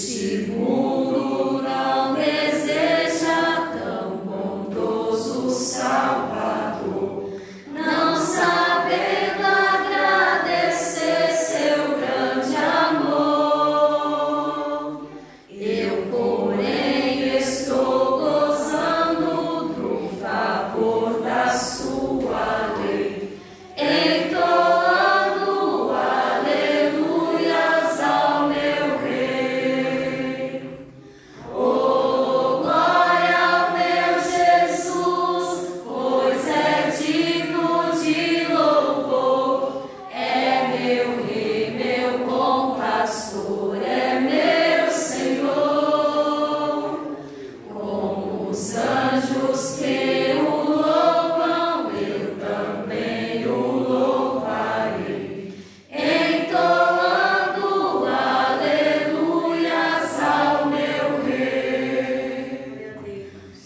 Este mundo não deseja tão bondoso Salvador, não sabendo agradecer seu grande amor. Eu, porém, estou gozando do favor da sua lei, entoando aleluias ao meu Rei. Oh, glória ao meu Jesus, pois é digno de louvor. É meu Rei, meu bom pastor, é meu Senhor. Como os anjos que o louvam, eu também o louvarei, entoando aleluias ao meu Rei.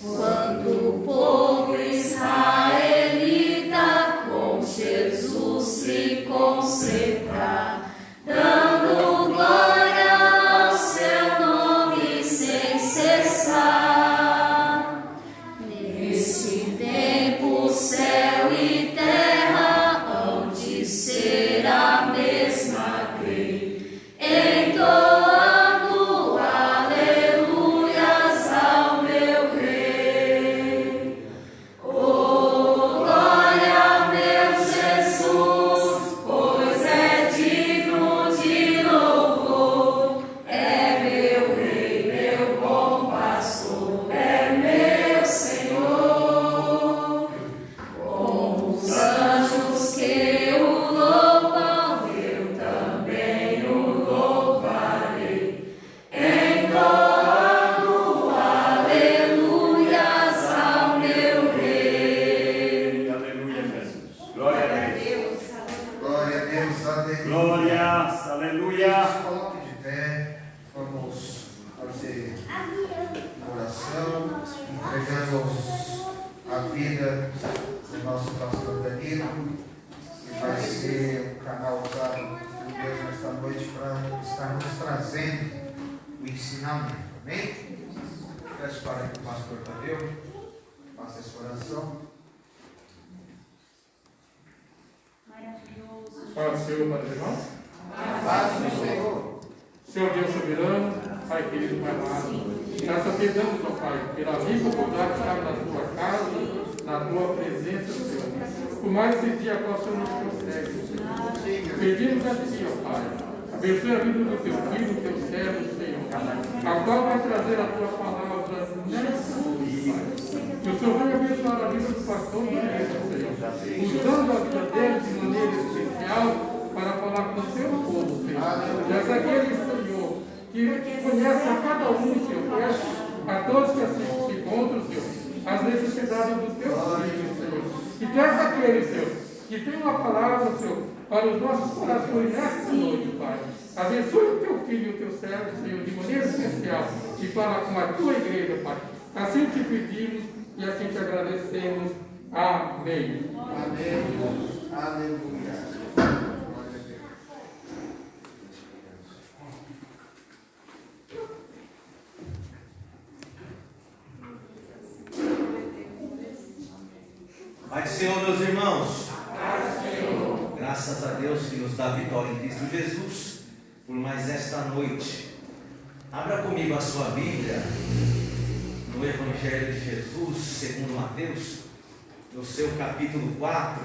Quando o povo israelita com Jesus se concentrar, dando glória ao seu nome sem cessar. Nesse tempo, céu e terra hão de ser a mesma lei, entoando aleluias ao meu Rei. Oh, glória ao meu Jesus, pois é digno de louvor. É meu Rei, meu bom pastor, é meu Senhor. Como os anjos que o louvam, eu também o louvarei, entoando aleluias ao meu Rei. Aleluia, Jesus. Glória a Deus. Glória a Deus, aleluia. Glórias, aleluia. Coloque de pé, vamos fazer oração, entregando a vida do nosso pastor Danilo, que vai ser o canal usado por Deus nesta noite para estar nos trazendo o ensinamento. Amém? Peço para que o pastor Tadeu faça essa oração. Paz do Senhor, Padre irmão. Paz do Senhor. Senhor Deus soberano, Pai querido, Pai amado, graças te damos, ó Pai, pela rica oportunidade de estar na tua casa, na tua presença, Senhor. Por mais esse dia, qual o Senhor nos concede, Senhor. Pedimos a ti, ó Pai, abençoe a vida do teu filho, do teu servo, Senhor, a qual vai trazer a tua palavra nessa noite, Pai. Que o Senhor venha abençoar a vida do pastor, Senhor, usando a vida dele de maneira especial para falar com o teu povo, Senhor. E aquele, Senhor, que conhece a cada um, Senhor, conhece a todos que assim se encontram, Senhor, as necessidades do teu filho, Senhor. E tu és aquele, Senhor, que tem uma palavra, Senhor, para os nossos corações nesta noite, Pai. Abençoe o teu filho e o teu servo, Senhor, de maneira especial, e fala com a tua igreja, Pai. Assim te pedimos e assim te agradecemos. Amém. Amém. Aleluia. Pai do Senhor, meus irmãos. Graças a Deus que nos dá vitória em Cristo Jesus por mais esta noite. Abra comigo a sua Bíblia no Evangelho de Jesus, segundo Mateus, no seu capítulo 4.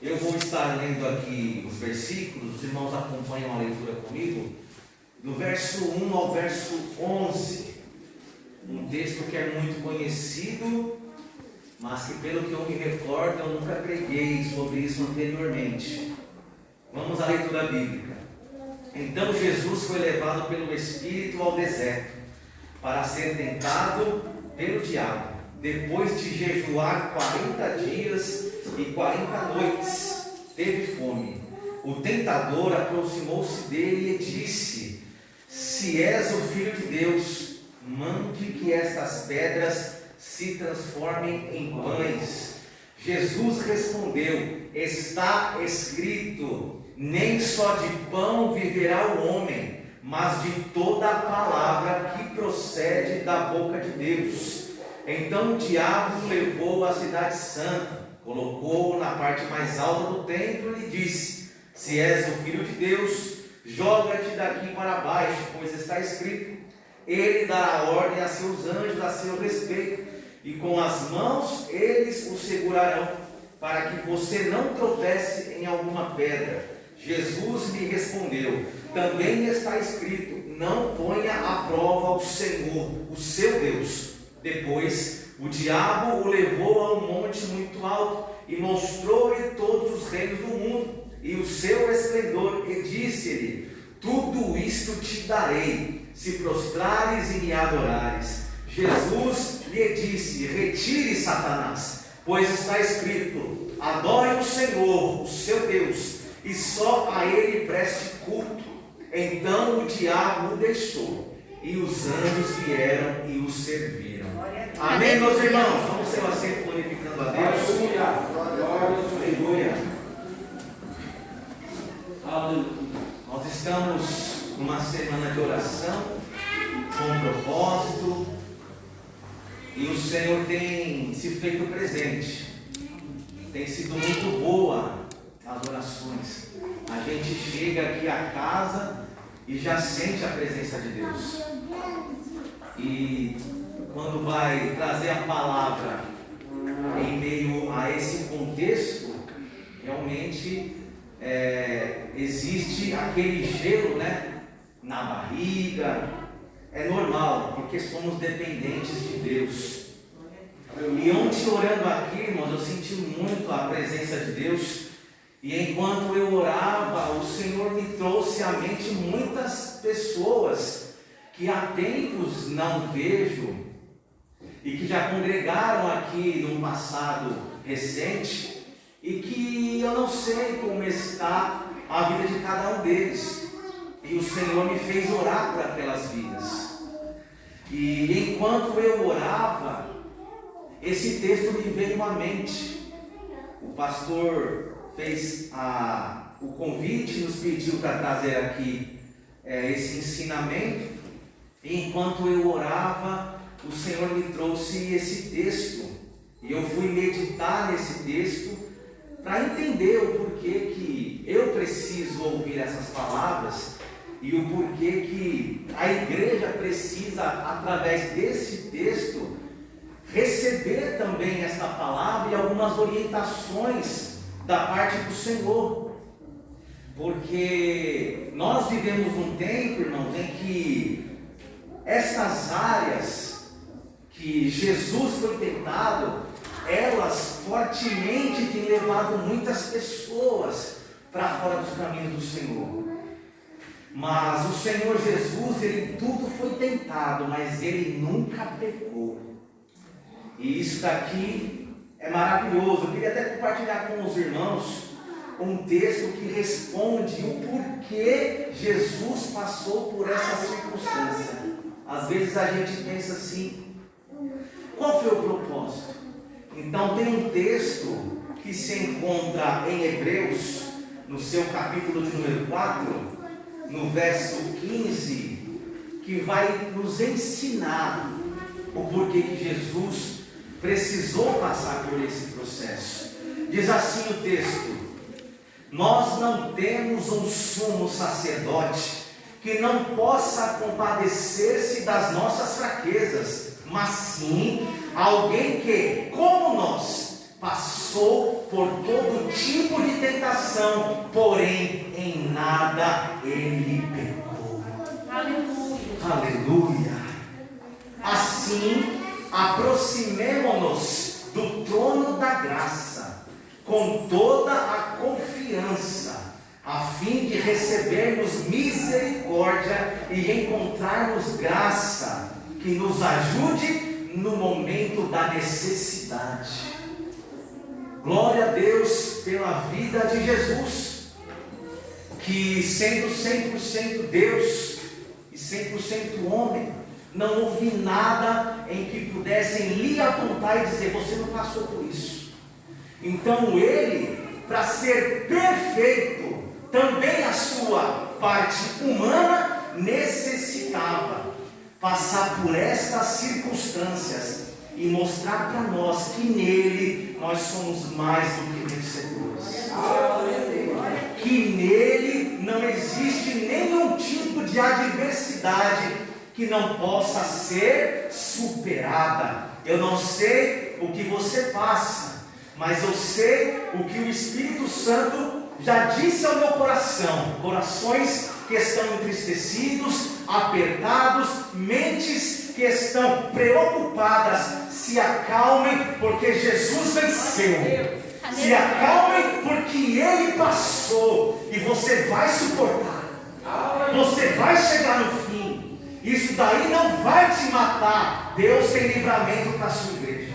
Eu vou estar lendo aqui os versículos, os irmãos acompanham a leitura comigo, do verso 1 ao verso 11. Um texto que é muito conhecido, mas que, pelo que eu me recordo, eu nunca preguei sobre isso anteriormente. Vamos à leitura bíblica. Então Jesus foi levado pelo Espírito ao deserto, para ser tentado pelo diabo. Depois de jejuar 40 dias e 40 noites, teve fome. O tentador aproximou-se dele e disse: Se és o Filho de Deus, mande que estas pedras se transformem em pães. Jesus respondeu: Está escrito, nem só de pão viverá o homem, mas de toda a palavra que procede da boca de Deus. Então o diabo o levou à cidade santa, colocou-o na parte mais alta do templo e lhe disse: se és o Filho de Deus, joga-te daqui para baixo, pois está escrito: ele dará ordem a seus anjos a seu respeito, e com as mãos eles o segurarão, para que você não tropece em alguma pedra. Jesus lhe respondeu: também está escrito: não ponha à prova o Senhor, o seu Deus. Depois o diabo o levou a um monte muito alto e mostrou-lhe todos os reinos do mundo e o seu esplendor, e disse-lhe: tudo isto te darei, se prostrares e me adorares. Jesus lhe disse: retire, Satanás, pois está escrito: adore o Senhor, o seu Deus, e só a ele preste culto. Então o diabo o deixou, e os anjos vieram e o serviram. Amém, meus irmãos? Vamos ser assim, glorificando a Deus. Aleluia. Nós estamos numa semana de oração, com um propósito, e o Senhor tem se feito presente. Tem sido muito boa as orações. A gente chega aqui à casa e já sente a presença de Deus. E quando vai trazer a palavra em meio a esse contexto, realmente existe aquele gelo, né, na barriga. É normal, porque somos dependentes de Deus. E ontem orando aqui, irmãos, eu senti muito a presença de Deus. E enquanto eu orava, o Senhor me trouxe à mente muitas pessoas que há tempos não vejo e que já congregaram aqui num passado recente e que eu não sei como está a vida de cada um deles. E o Senhor me fez orar por aquelas vidas. E enquanto eu orava, esse texto me veio à mente. O pastor fez o convite, nos pediu para trazer aqui esse ensinamento. E enquanto eu orava, o Senhor me trouxe esse texto. E eu fui meditar nesse texto para entender o porquê que eu preciso ouvir essas palavras e o porquê que a igreja precisa, através desse texto, receber também esta palavra e algumas orientações da parte do Senhor. Porque nós vivemos um tempo, irmãos, em que estas áreas que Jesus foi tentado, elas fortemente têm levado muitas pessoas para fora dos caminhos do Senhor. Mas o Senhor Jesus, ele tudo foi tentado, mas ele nunca pecou. E isso daqui é maravilhoso. Eu queria até compartilhar com os irmãos um texto que responde o porquê Jesus passou por essa circunstância. Às vezes a gente pensa assim: qual foi o propósito? Então tem um texto que se encontra em Hebreus, no seu capítulo de número 4, no verso 15, que vai nos ensinar o porquê que Jesus precisou passar por esse processo. Diz assim o texto: nós não temos um sumo sacerdote que não possa compadecer-se das nossas fraquezas, mas sim alguém que, como nós, passou por todo tipo de tentação, porém em nada ele pecou. Aleluia. Aleluia. Assim, aproximemo-nos do trono da graça com toda a confiança, a fim de recebermos misericórdia e encontrarmos graça que nos ajude no momento da necessidade. Glória a Deus pela vida de Jesus, que sendo 100% Deus e 100% homem, não houve nada em que pudessem lhe apontar e dizer: você não passou por isso. Então ele, para ser perfeito, também a sua parte humana, necessitava passar por estas circunstâncias e mostrar para nós que nele nós somos mais do que vencedores. Que nele não existe nenhum tipo de adversidade que não possa ser superada. Eu não sei o que você passa, mas eu sei o que o Espírito Santo já disse ao meu coração. Corações que estão entristecidos, apertados, mentes que estão preocupadas, se acalmem, porque Jesus venceu. Se acalmem, porque Ele passou, e você vai suportar. Você vai chegar no fim. Isso daí não vai te matar. Deus tem livramento para a sua igreja.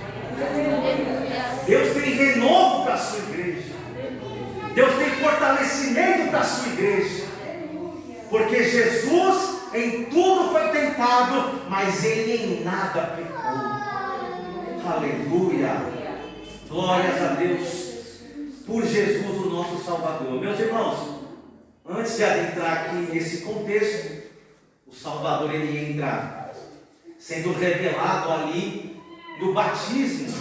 Deus tem renovo para a sua igreja. Deus tem fortalecimento para a sua igreja. Porque Jesus em tudo foi tentado, mas Ele em nada pecou. Aleluia. Glórias a Deus por Jesus, o nosso Salvador. Meus irmãos, antes de adentrar aqui nesse contexto, o Salvador ele entra sendo revelado ali no batismo.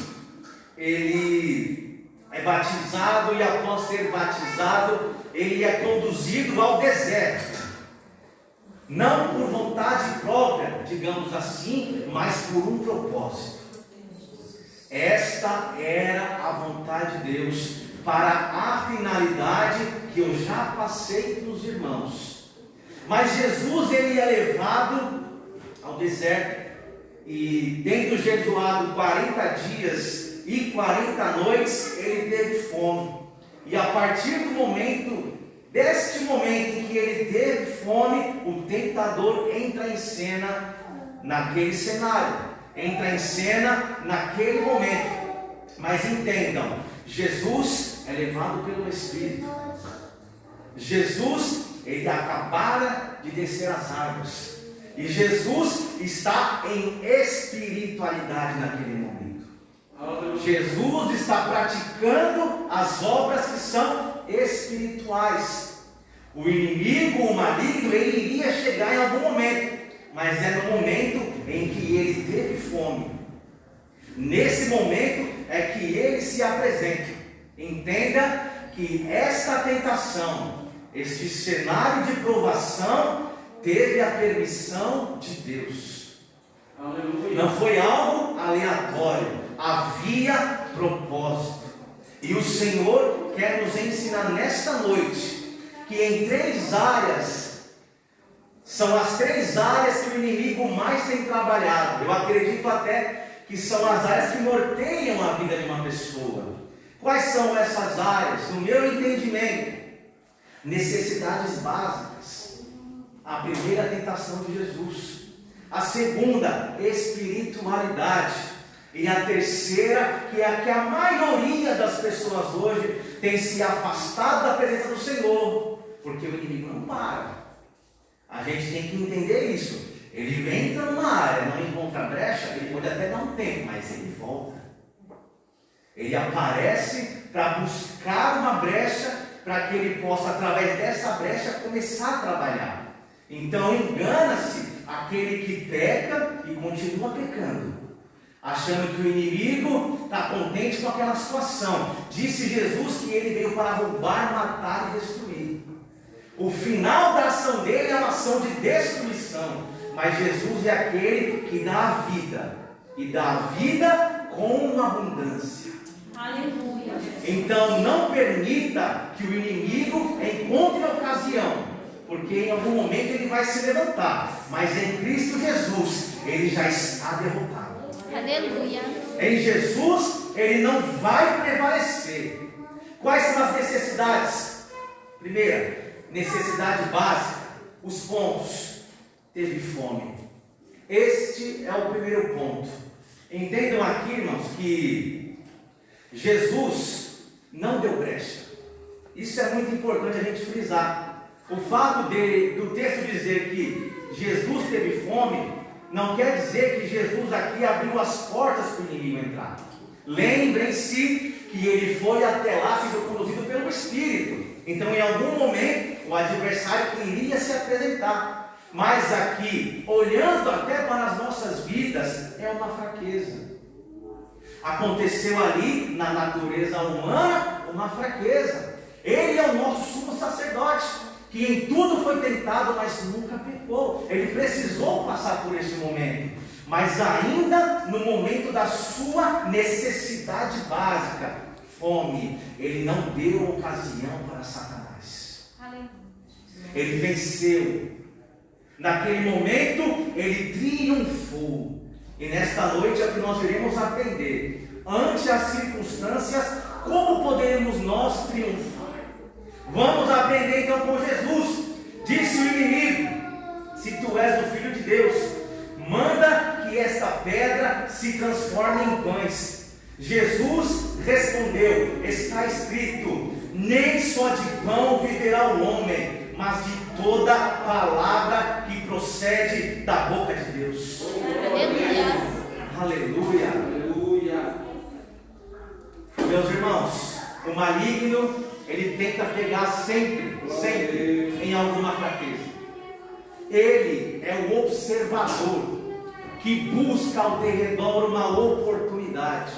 Ele é batizado e após ser batizado, ele é conduzido ao deserto. Não por vontade própria, digamos assim, mas por um propósito. Esta era a vontade de Deus para a finalidade que eu já passei para os irmãos. Mas Jesus ele é levado ao deserto e tendo jejuado 40 dias e 40 noites, ele teve fome. E a partir do momento, deste momento em que ele teve fome, o tentador entra em cena naquele cenário. Entra em cena naquele momento. Mas entendam, Jesus é levado pelo Espírito. Jesus, ele acabara de descer as águas. E Jesus está em espiritualidade naquele momento. Jesus está praticando as obras que são espirituais. O inimigo, o maligno, ele iria chegar em algum momento. Mas é no momento em que ele teve fome. Nesse momento é que ele se apresenta. Entenda que esta tentação, este cenário de provação, teve a permissão de Deus. Aleluia. Não foi algo aleatório, havia propósito. E o Senhor quer nos ensinar nesta noite que em 3 áreas, são as 3 áreas que o inimigo mais tem trabalhado. Eu acredito até que são as áreas que norteiam a vida de uma pessoa. Quais são essas áreas? No meu entendimento, necessidades básicas. A primeira, a tentação de Jesus. A segunda, espiritualidade. E a terceira, que é a que a maioria das pessoas hoje tem se afastado da presença do Senhor, porque o inimigo não para. A gente tem que entender isso. Ele entra numa área, não encontra brecha, ele pode até dar um tempo, mas ele volta. Ele aparece para buscar uma brecha, para que ele possa, através dessa brecha, começar a trabalhar. Então engana-se aquele que peca e continua pecando, achando que o inimigo está contente com aquela situação. Disse Jesus que ele veio para roubar, matar e destruir. O final da ação dele é uma ação de destruição, mas Jesus é aquele que dá a vida, e dá a vida com abundância. Aleluia. Então não permita que o inimigo encontre a ocasião, porque em algum momento ele vai se levantar, mas em Cristo Jesus ele já está derrotado. Aleluia. Em Jesus ele não vai prevalecer. Quais são as necessidades? Primeira, necessidade básica, os pontos. Teve fome. Este é o primeiro ponto. Entendam aqui, irmãos, que Jesus não deu brecha. Isso é muito importante a gente frisar. O fato do texto dizer que Jesus teve fome, não quer dizer que Jesus aqui abriu as portas para o inimigo entrar. Lembrem-se que ele foi até lá sendo conduzido pelo Espírito. Então em algum momento o adversário iria se apresentar. Mas aqui, olhando até para as nossas vidas, é uma fraqueza. Aconteceu ali na natureza humana uma fraqueza. Ele é o nosso sumo sacerdote, que em tudo foi tentado, mas nunca pecou. Ele precisou passar por esse momento, mas ainda no momento da sua necessidade básica, fome, ele não deu ocasião para Satanás. Ele venceu. Naquele momento, ele triunfou. E nesta noite é o que nós iremos aprender. Ante as circunstâncias, como poderemos nós triunfar? Vamos aprender então com Jesus. Disse o inimigo: se tu és o Filho de Deus, manda que esta pedra se transforme em pães. Jesus respondeu: está escrito, nem só de pão viverá o homem, mas de toda palavra que procede da boca de Deus. Aleluia. Aleluia. Meus irmãos, o maligno, ele tenta pegar sempre em alguma fraqueza. Ele é o observador que busca ao derredor uma oportunidade.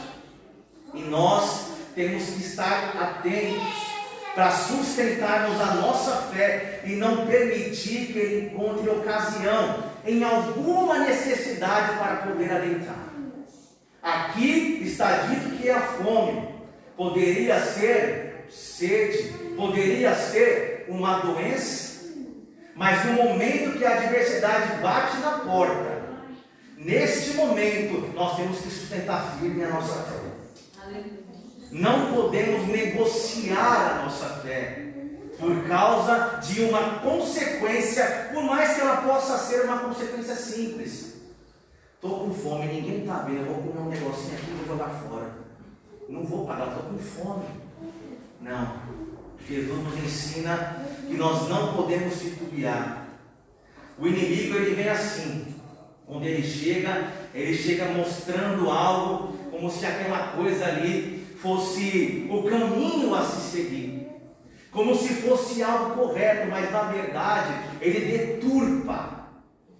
E nós temos que estar atentos para sustentarmos a nossa fé e não permitir que ele encontre ocasião em alguma necessidade para poder adentrar. Aqui está dito que a fome poderia ser sede, poderia ser uma doença, mas no momento que a adversidade bate na porta, neste momento nós temos que sustentar firme a nossa fé. Não podemos negociar a nossa fé por causa de uma consequência, por mais que ela possa ser uma consequência simples. Estou com fome, ninguém está vendo, eu vou comer um negocinho aqui e vou jogar fora. Não vou pagar, estou com fome. Não. Jesus nos ensina que nós não podemos titubear. O inimigo, ele vem assim. Quando ele chega mostrando algo, como se aquela coisa ali fosse o caminho a se seguir, como se fosse algo correto, mas na verdade ele deturpa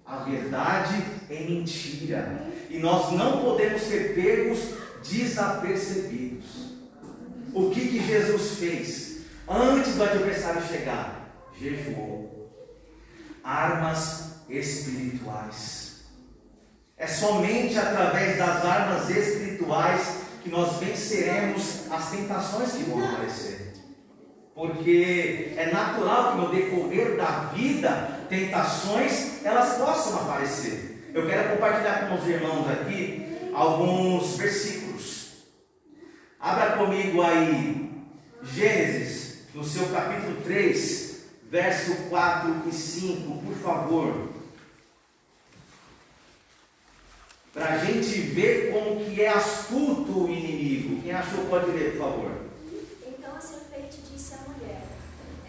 a verdade em mentira, e nós não podemos ser pegos desapercebidos. O que Jesus fez antes do adversário chegar? Jejuou. Armas espirituais. É somente através das armas espirituais que nós venceremos as tentações que vão aparecer. Porque é natural que no decorrer da vida, tentações, elas possam aparecer. Eu quero compartilhar com os irmãos aqui alguns versículos. Abra comigo aí, Gênesis, no seu capítulo 3, verso 4 e 5, por favor. Para a gente ver como que é astuto o inimigo. Quem achou pode ler, por favor. Então a serpente disse à mulher: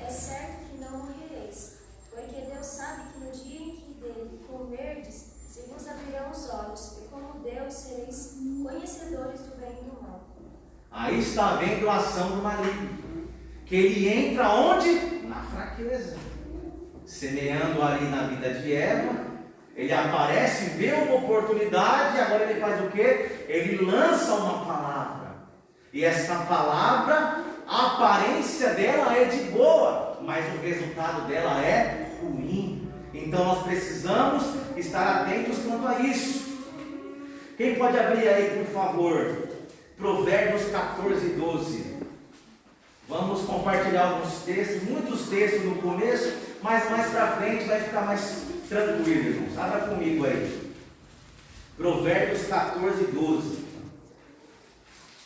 é certo que não morrereis, porque Deus sabe que no dia em que dele comerdes, se vos abrirão os olhos, e como Deus sereis conhecedores do bem e do mal. Aí está vendo a ação do maligno, que ele entra onde? Na fraqueza, semeando ali na vida de Eva. Ele aparece, vê uma oportunidade, e agora ele faz o quê? Ele lança uma palavra. E essa palavra, a aparência dela é de boa, mas o resultado dela é ruim. Então nós precisamos estar atentos quanto a isso. Quem pode abrir aí, por favor, Provérbios 14, 12. Vamos compartilhar alguns textos, muitos textos no começo, mas mais para frente vai ficar mais tranquilo, irmãos. Abra comigo aí. Provérbios 14, 12.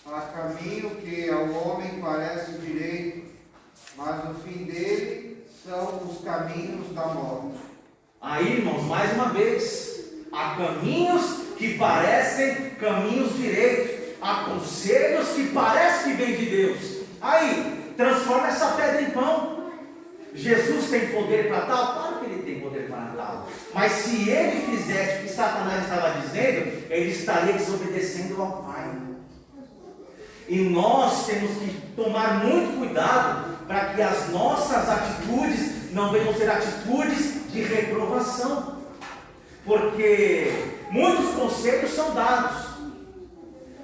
Há caminho que ao homem parece direito, mas o fim dele são os caminhos da morte. Aí, irmãos, mais uma vez, há caminhos que parecem caminhos direitos, há conselhos que parecem que vêm de Deus. Aí, transforma essa pedra em pão. Jesus tem poder para tal? Claro que ele tem poder para tal. Mas se ele fizesse o que Satanás estava dizendo, ele estaria desobedecendo ao Pai. E nós temos que tomar muito cuidado para que as nossas atitudes não venham ser atitudes de reprovação. Porque muitos conselhos são dados,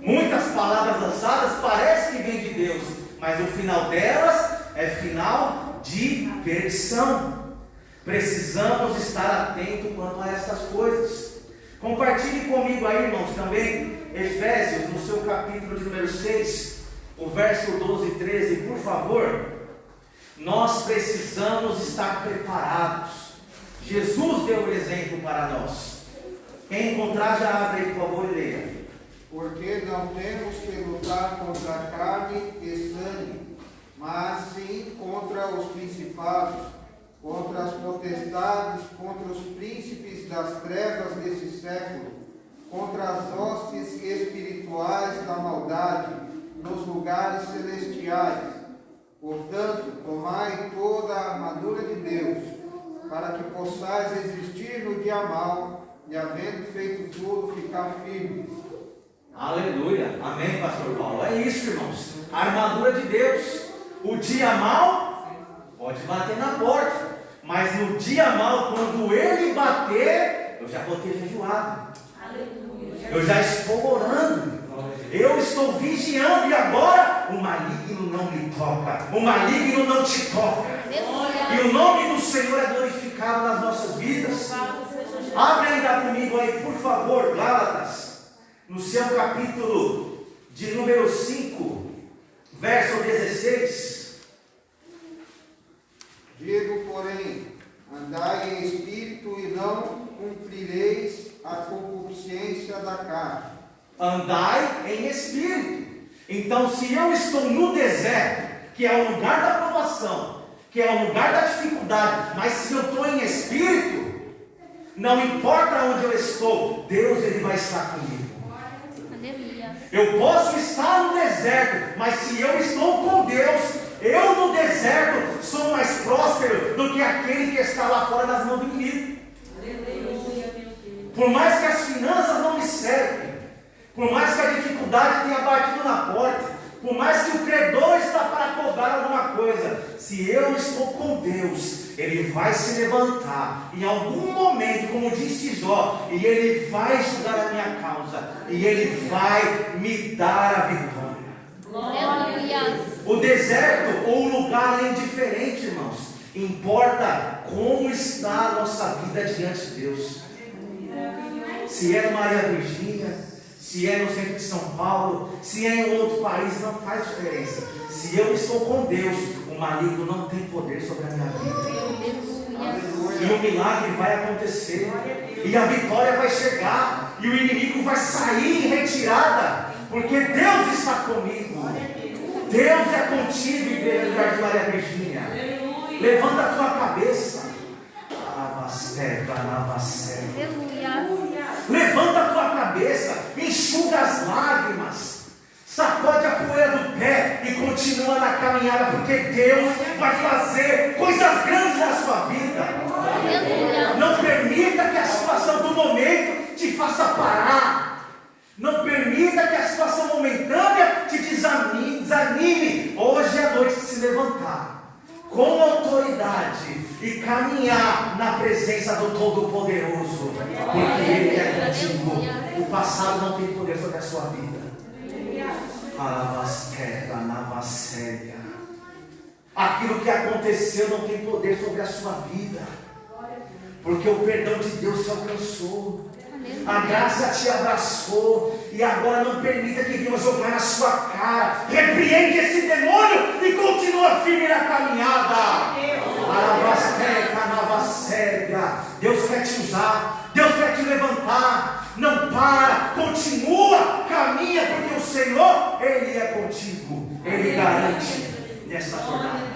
muitas palavras lançadas parece que vêm de Deus, mas o final delas é final de perdição. Precisamos estar atentos quanto a estas coisas. Compartilhe comigo aí, irmãos, também Efésios, no seu capítulo de número 6, o verso 12 e 13, por favor. Nós precisamos estar preparados. Jesus deu o exemplo para nós. Quem encontrar, já abre aí, por favor, e leia. Porque não temos que lutar contra a carne e sangue, mas sim contra os principados, contra as potestades, contra os príncipes das trevas desse século, contra as hostes espirituais da maldade nos lugares celestiais. Portanto, tomai toda a armadura de Deus, para que possais resistir no dia mau, e havendo feito tudo, ficar firmes. Aleluia, amém, pastor Paulo. É isso, irmãos, a armadura de Deus. O dia mau pode bater na porta, mas no dia mau, quando ele bater, eu já vou ter jejuado, eu já estou orando, eu estou vigiando, e agora o maligno não me toca, o maligno não te toca, e o nome do Senhor é glorificado nas nossas vidas. Abre ainda comigo aí, por favor, Gálatas, no seu capítulo de número 5, verso 16. Digo, porém, andai em espírito e não cumprireis a concupiscência da carne. Andai em espírito. Então, se eu estou no deserto, que é o lugar da provação, que é o lugar da dificuldade, mas se eu estou em espírito, não importa onde eu estou, Deus ele vai estar comigo. Eu posso estar no deserto, mas se eu estou com Deus, eu no deserto sou mais próspero do que aquele que está lá fora nas mãos do inimigo. Por mais que as finanças não me cerquem, por mais que a dificuldade tenha batido na porta, por mais que o credor está para cobrar alguma coisa, se eu estou com Deus, Ele vai se levantar em algum momento, como disse Jó, e Ele vai julgar a minha causa, e Ele vai me dar a vitória. Aleluia. O deserto ou o lugar é indiferente, irmãos. Importa como está a nossa vida diante de Deus. Se é Maria Virgínia, se é no centro de São Paulo, se é em outro país, não faz diferença. Se eu estou com Deus, o maligno não tem poder sobre a minha vida. E o milagre vai acontecer, e a vitória vai chegar, e o inimigo vai sair em retirada, porque Deus está comigo. Deus é contigo, igreja de Maria Virgínia. Levanta a tua cabeça. Levanta a tua cabeça, enxuga as lágrimas, sacode a poeira do pé e continua na caminhada, porque Deus vai fazer coisas grandes na sua vida. Não permita que a situação do momento te faça parar. Não permita que a situação momentânea te desanime. Hoje é a noite de se levantar com autoridade e caminhar na presença do Todo-Poderoso, porque Ele é contigo. O passado não tem poder sobre a sua vida. Aquilo que aconteceu não tem poder sobre a sua vida, porque o perdão de Deus te alcançou, a graça te abraçou, e agora não permita que venham jogar na sua cara. Repreende esse demônio e continua firme na caminhada. Deus quer te usar, Deus quer te levantar. Não para, continua, caminha, porque o Senhor, Ele é contigo, Ele garante nessa jornada.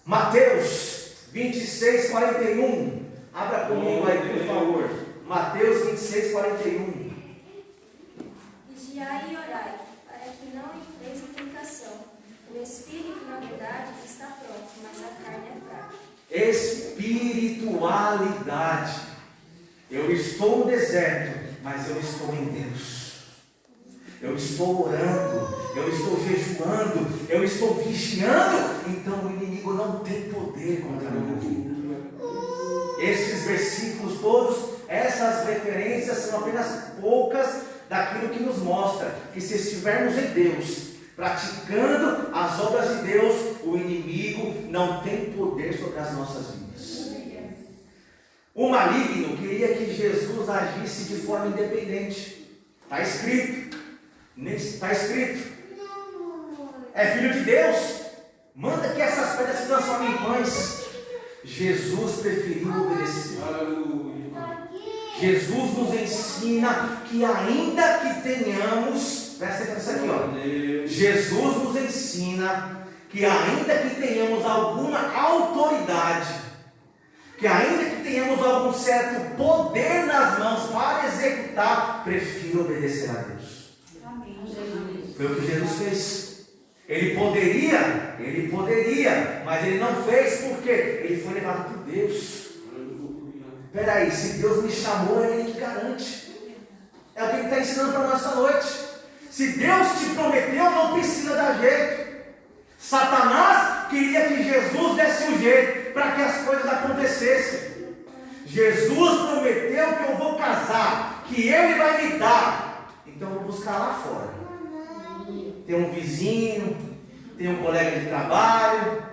Mateus 26, 41. Abra comigo aí, por favor. Mateus 26, 41. Vigiai e orai, para que não entreis em tentação. O espírito, na verdade, está pronto, mas a carne é fraca. Espiritualidade. Eu estou no deserto, mas eu estou em Deus. Eu estou orando, eu estou jejuando, eu estou vigiando. Então o inimigo não tem poder contra a minha vida. esses versículos todos, essas referências são apenas poucas daquilo que nos mostra que se estivermos em Deus, praticando as obras de Deus, o inimigo não tem poder sobre as nossas vidas. O maligno queria que Jesus agisse de forma independente. Está escrito. Está escrito. É filho de Deus. Manda que essas pedras se transformem em pães. Jesus preferiu obedecer. Jesus nos ensina que ainda que tenhamos, presta atenção aqui, ó. Jesus nos ensina que ainda que tenhamos alguma autoridade, que ainda que tenhamos algum certo poder nas mãos para executar, prefiro obedecer a Deus. Foi o que Jesus fez. Ele poderia, mas ele não fez porque ele foi levado por Deus. Espera aí, se Deus me chamou, é Ele que garante. É o que Ele está ensinando para nós esta noite. Se Deus te prometeu, não precisa dar jeito. Satanás queria que Jesus desse um jeito para que as coisas acontecessem. Jesus prometeu que eu vou casar, que Ele vai me dar. Então eu vou buscar lá fora. Tem um vizinho, tem um colega de trabalho.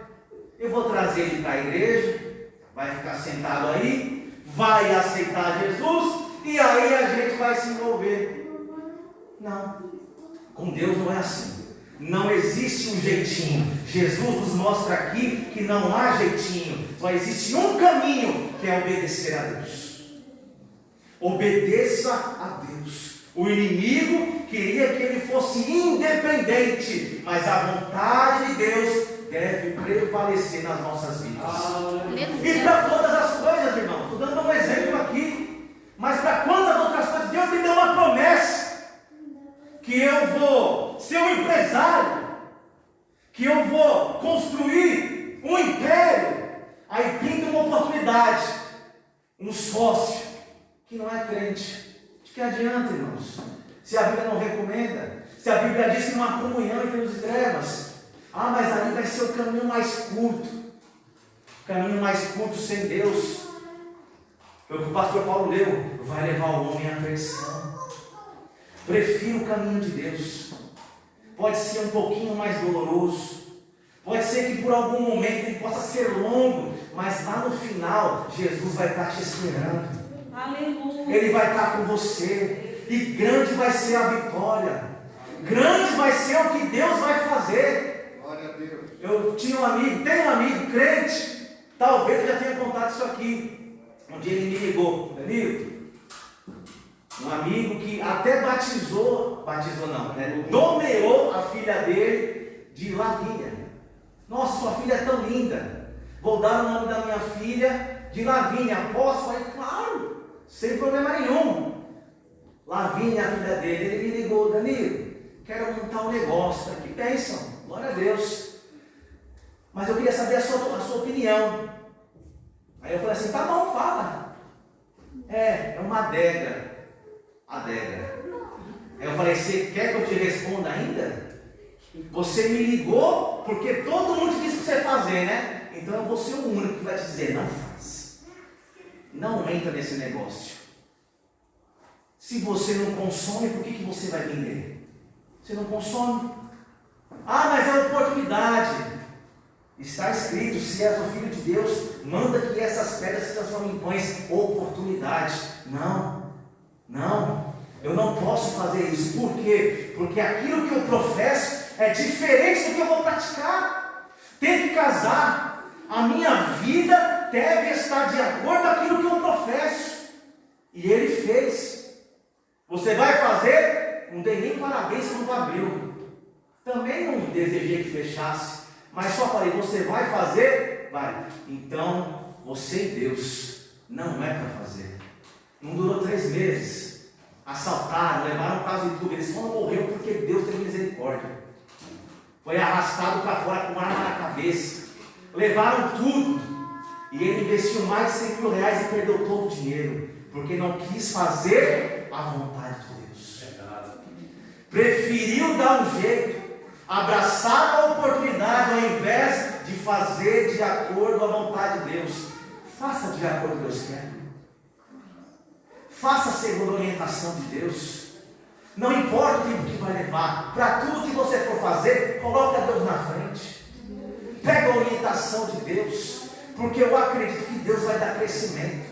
Eu vou trazer ele para a igreja. Vai ficar sentado aí, vai aceitar Jesus e aí a gente vai se envolver. Não, com Deus não é assim. Não existe um jeitinho. Jesus nos mostra aqui que não há jeitinho. Só existe um caminho, que é obedecer a Deus. Obedeça a Deus. O inimigo queria que ele fosse independente, mas a vontade de Deus deve prevalecer nas nossas vidas. E para todas as coisas, irmão, estou dando um exemplo aqui, mas para quantas outras coisas? Deus me deu uma promessa, que eu vou ser um empresário, que eu vou construir um império. Aí pinta uma oportunidade, um sócio que não é crente. De que adianta, irmãos? Se a Bíblia não recomenda, se a Bíblia diz que não há comunhão entre os trevas, mas ali vai ser o caminho mais curto. O caminho mais curto sem Deus. Foi o que o pastor Paulo leu. Vai levar o homem à perdição. Prefiro o caminho de Deus. Pode ser um pouquinho mais doloroso. Pode ser que por algum momento ele possa ser longo, mas lá no final Jesus vai estar te esperando. Aleluia. Ele vai estar com você. E grande vai ser a vitória. Grande vai ser o que Deus vai fazer. Glória a Deus. Eu tenho um amigo crente. Talvez eu já tenha contado isso aqui. Um dia ele me ligou, Danilo. Um amigo que até nomeou a filha dele de Lavínia. Nossa, sua filha é tão linda. Vou dar o nome da minha filha de Lavínia. Posso? Falei, claro, sem problema nenhum. Lavínia, a filha dele. Ele me ligou, Danilo, quero montar um negócio. Que bênção, glória a Deus. Mas eu queria saber a sua opinião. Aí eu falei assim, tá bom, fala. É uma adega. Adega. Aí eu falei, você quer que eu te responda ainda? Você me ligou porque todo mundo disse para você fazer, né? Então eu vou ser o único que vai te dizer, não faz. Não entra nesse negócio. Se você não consome, por que você vai vender? Você não consome. Mas é oportunidade. Está escrito, se és o Filho de Deus, manda que essas pedras se transformem em pães. Oportunidade. Não, eu não posso fazer isso. Por quê? Porque aquilo que eu professo é diferente do que eu vou praticar. Tem que casar. A minha vida deve estar de acordo com aquilo que eu professo. E ele fez. Você vai fazer? Não dei nem parabéns quando abriu. Também não desejei que fechasse. Mas só falei, você vai fazer? Vai. Então, você e Deus não é para fazer. Não durou 3 meses. Assaltaram, levaram o caso de tudo. Eles só não morreu porque Deus teve misericórdia. Foi arrastado para fora com arma na cabeça. Levaram tudo. E ele investiu mais de 100 mil reais e perdeu todo o dinheiro. Porque não quis fazer a vontade de Deus. Preferiu dar um jeito. Abraçar a oportunidade ao invés de fazer de acordo com a vontade de Deus. faça de acordo com o que Deus quer. Faça segundo a orientação de Deus. Não importa o tempo que vai levar. Para tudo que você for fazer, coloque a Deus na frente. Pega a orientação de Deus. Porque eu acredito que Deus vai dar crescimento.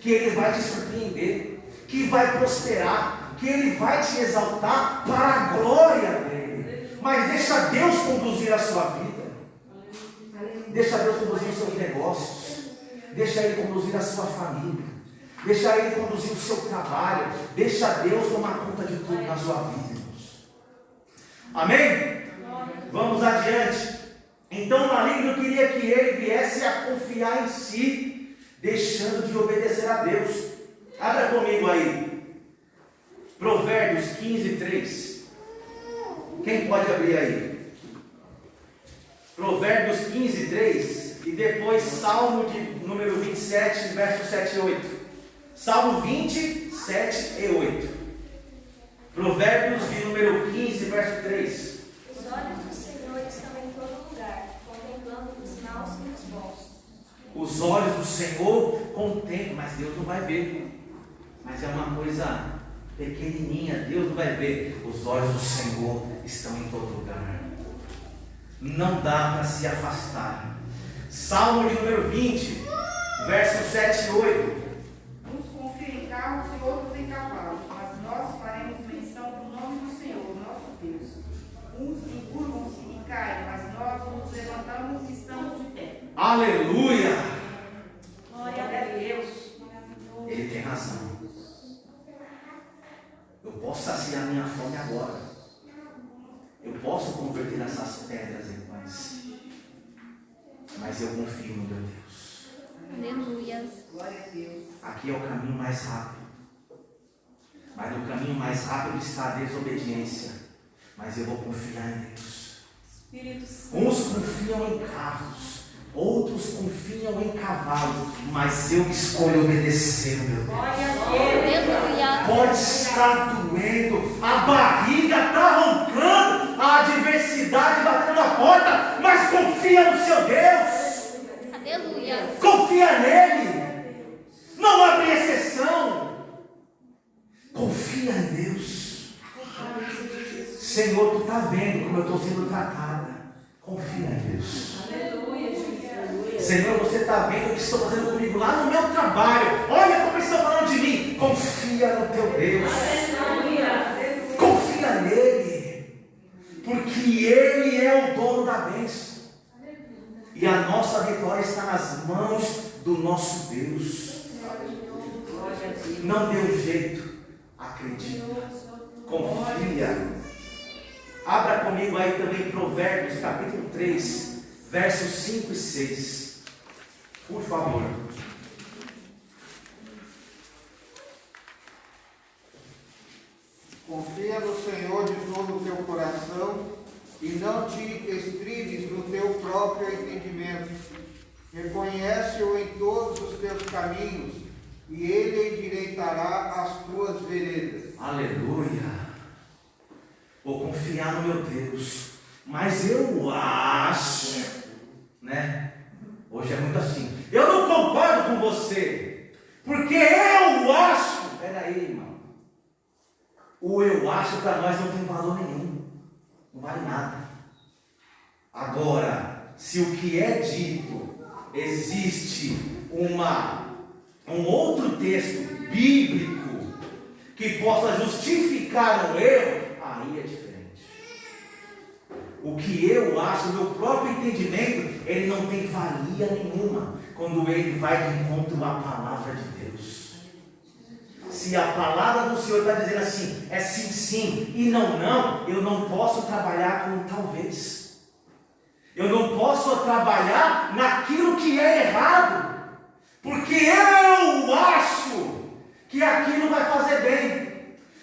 Que Ele vai te surpreender. Que vai prosperar. Que Ele vai te exaltar para a glória dEle. Mas deixa Deus conduzir a sua vida. Deixa Deus conduzir os seus negócios. Deixa Ele conduzir a sua família. Deixa Ele conduzir o seu trabalho. Deixa Deus tomar conta de tudo na sua vida, irmãos. Amém? Vamos adiante. Então o maligno queria que ele viesse a confiar em si, deixando de obedecer a Deus. Abra comigo aí. Provérbios 15, 3. Quem pode abrir aí? Provérbios 15, 3. E depois Salmo de número 27, versos 7 e 8. Salmo 20, 7 e 8. Provérbios de número 15, verso 3. Os olhos do Senhor estão em todo lugar, contemplando os maus e os bons. Os olhos do Senhor contemplam, mas Deus não vai ver. Mas é uma coisa pequenininha, Deus não vai ver. Os olhos do Senhor estão em todo lugar. Não dá para se afastar. Salmo de número 20, versos 7 e 8. Uns confiam em carros e outros em cavalos, mas nós faremos menção do nome do Senhor, nosso Deus. Uns encurvam-se e caem, mas nós nos levantamos e estamos de pé. Aleluia! Glória a Deus. Ele tem razão. Eu posso saciar minha fome agora. Eu posso converter essas pedras em pães. Mas eu confio no meu Deus. Aleluia. Glória a Deus. Aqui é o caminho mais rápido. Mas no caminho mais rápido está a desobediência. Mas eu vou confiar em Deus. Espírito Santo. Uns confiam em carros, outros confiam em cavalos, mas eu escolho obedecer o meu Deus. Glória a Deus. Aleluia. Pode estar doendo, a barriga está roncando, a adversidade batendo na porta, mas confia no seu Deus. Aleluia. Confia nele. Não abre exceção. Confia em Deus. Senhor, tu está vendo como eu estou sendo tratada. Confia em Deus. Aleluia, Jesus. Senhor, você está vendo o que estou fazendo comigo lá no meu trabalho. Olha como estão falando de mim. Confia no teu Deus. Aleluia. Confia nele. Porque Ele é o dono da bênção. E a nossa vitória está nas mãos do nosso Deus. Não deu jeito. Acredita. Confia. Abra comigo aí também Provérbios capítulo 3, versos 5 e 6. Por favor. Confia no Senhor de todo o teu coração e não te estribes no teu próprio entendimento. Reconhece-o em todos os teus caminhos e Ele endireitará as tuas veredas. Aleluia. Vou confiar no meu Deus. Mas eu acho, né? Hoje é muito assim. Eu não concordo com você. Porque eu acho. Espera aí, irmão. O eu acho para nós não tem valor nenhum. Não vale nada. Agora, se o que é dito existe um outro texto bíblico que possa justificar um erro, aí é diferente. O que eu acho, o meu próprio entendimento, ele não tem valia nenhuma quando ele vai de encontro à palavra de Deus. Se a palavra do Senhor está dizendo assim, é sim, sim, e não, não, eu não posso trabalhar com talvez. Eu não posso trabalhar naquilo que é errado, porque eu acho que aquilo vai fazer bem.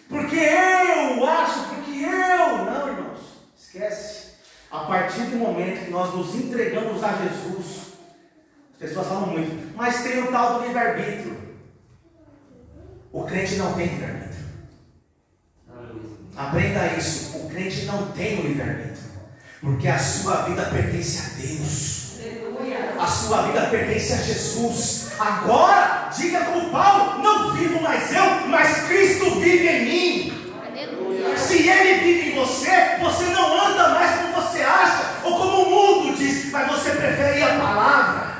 Porque eu acho, porque eu... Não, irmãos, esquece. A partir do momento que nós nos entregamos a Jesus, as pessoas falam muito, mas tem o tal do livre-arbítrio. O crente não tem livre-arbítrio. Aprenda isso. O crente não tem o livre-arbítrio. Porque a sua vida pertence a Deus. A sua vida pertence a Jesus. Agora, diga como Paulo: não vivo mais eu, mas Cristo vive em mim. Aleluia. Se Ele vive em você, você não anda mais como você acha, ou como o mundo diz, mas você prefere a palavra.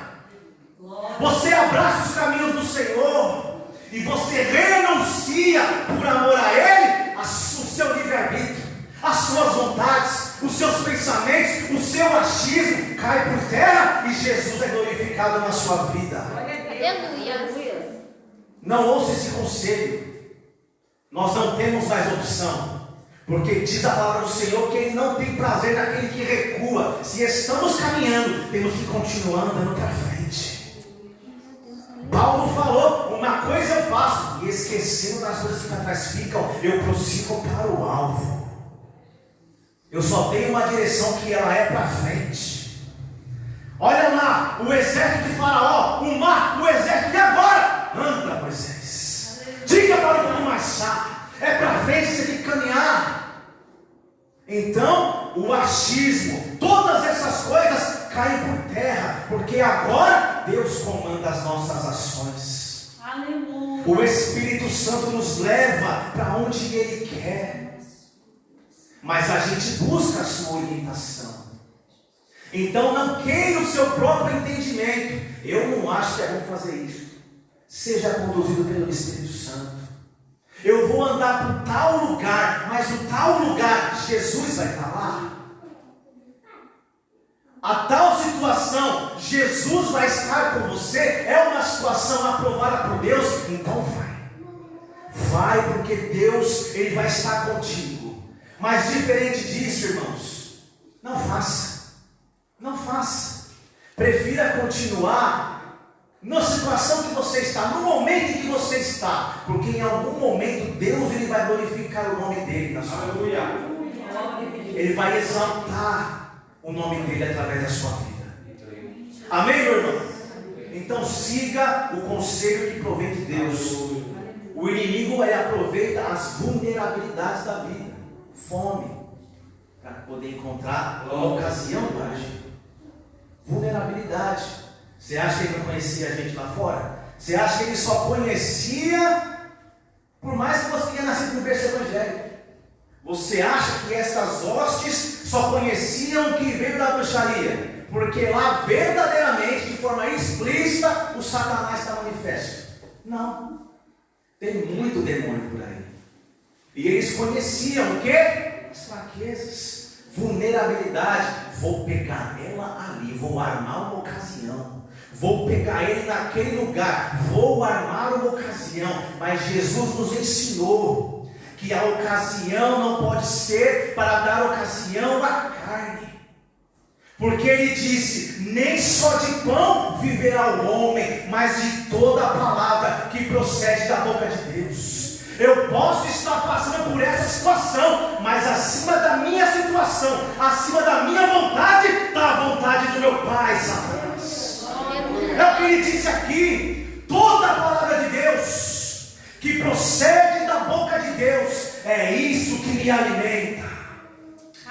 Você abraça os caminhos do Senhor, e você renuncia por amor a Ele, o seu livre-arbítrio, as suas vontades, os seus pensamentos, o seu achismo cai por terra, e Jesus é glorificado na sua vida. Aleluia. Não ouça esse conselho. Nós não temos mais opção, porque diz a palavra do Senhor que Ele não tem prazer naquele que recua. Se estamos caminhando, temos que continuar andando para frente. Paulo falou: uma coisa eu faço, e esquecendo das coisas que para trás ficam, eu prossigo para o alvo. Eu só tenho uma direção, que ela é para frente. Olha lá, o exército de Faraó, o mar, o exército, e agora? Anda, Moisés. Diga para o povo marchar. É para frente, você tem que caminhar. Então, o achismo, todas essas coisas caem por terra, porque agora Deus comanda as nossas ações. Aleluia. O Espírito Santo nos leva para onde Ele quer, mas a gente busca a sua orientação. Então não queira o seu próprio entendimento. Eu não acho que é bom fazer isso. Seja conduzido pelo Espírito Santo. Eu vou andar para tal lugar, mas no tal lugar Jesus vai estar lá. A tal situação, Jesus vai estar com você. É uma situação aprovada por Deus, então vai. Vai, porque Deus, Ele vai estar contigo. Mas diferente disso, irmãos, não faça. Não faça. Prefira continuar na situação que você está, no momento em que você está, porque em algum momento Deus, Ele vai glorificar o nome dEle na sua vida. Ele vai exaltar o nome dEle através da sua vida. Amém, meu irmão? Então siga o conselho que provém de Deus. O inimigo, ele aproveita as vulnerabilidades da vida, fome, para poder encontrar uma ocasião para agir. Vulnerabilidade. Você acha que ele não conhecia a gente lá fora? Você acha que ele só conhecia, por mais que você tenha nascido no berço evangélico? Você acha que essas hostes só conheciam o que veio da bruxaria? Porque lá verdadeiramente, de forma explícita, o Satanás está manifesto. Não. Tem muito demônio por aí. E eles conheciam o quê? As fraquezas, vulnerabilidade. Vou pegar ela ali, vou armar uma ocasião. Vou pegar ele naquele lugar, vou armar uma ocasião. Mas Jesus nos ensinou que a ocasião não pode ser para dar ocasião à carne. Porque Ele disse: nem só de pão viverá o homem, mas de toda a palavra que procede da boca de Deus. Eu posso estar passando por essa situação, mas acima da minha situação, acima da minha vontade, está a vontade do meu Pai, Satanás. É o que Ele disse aqui. Toda a palavra de Deus que procede da boca de Deus, é isso que me alimenta.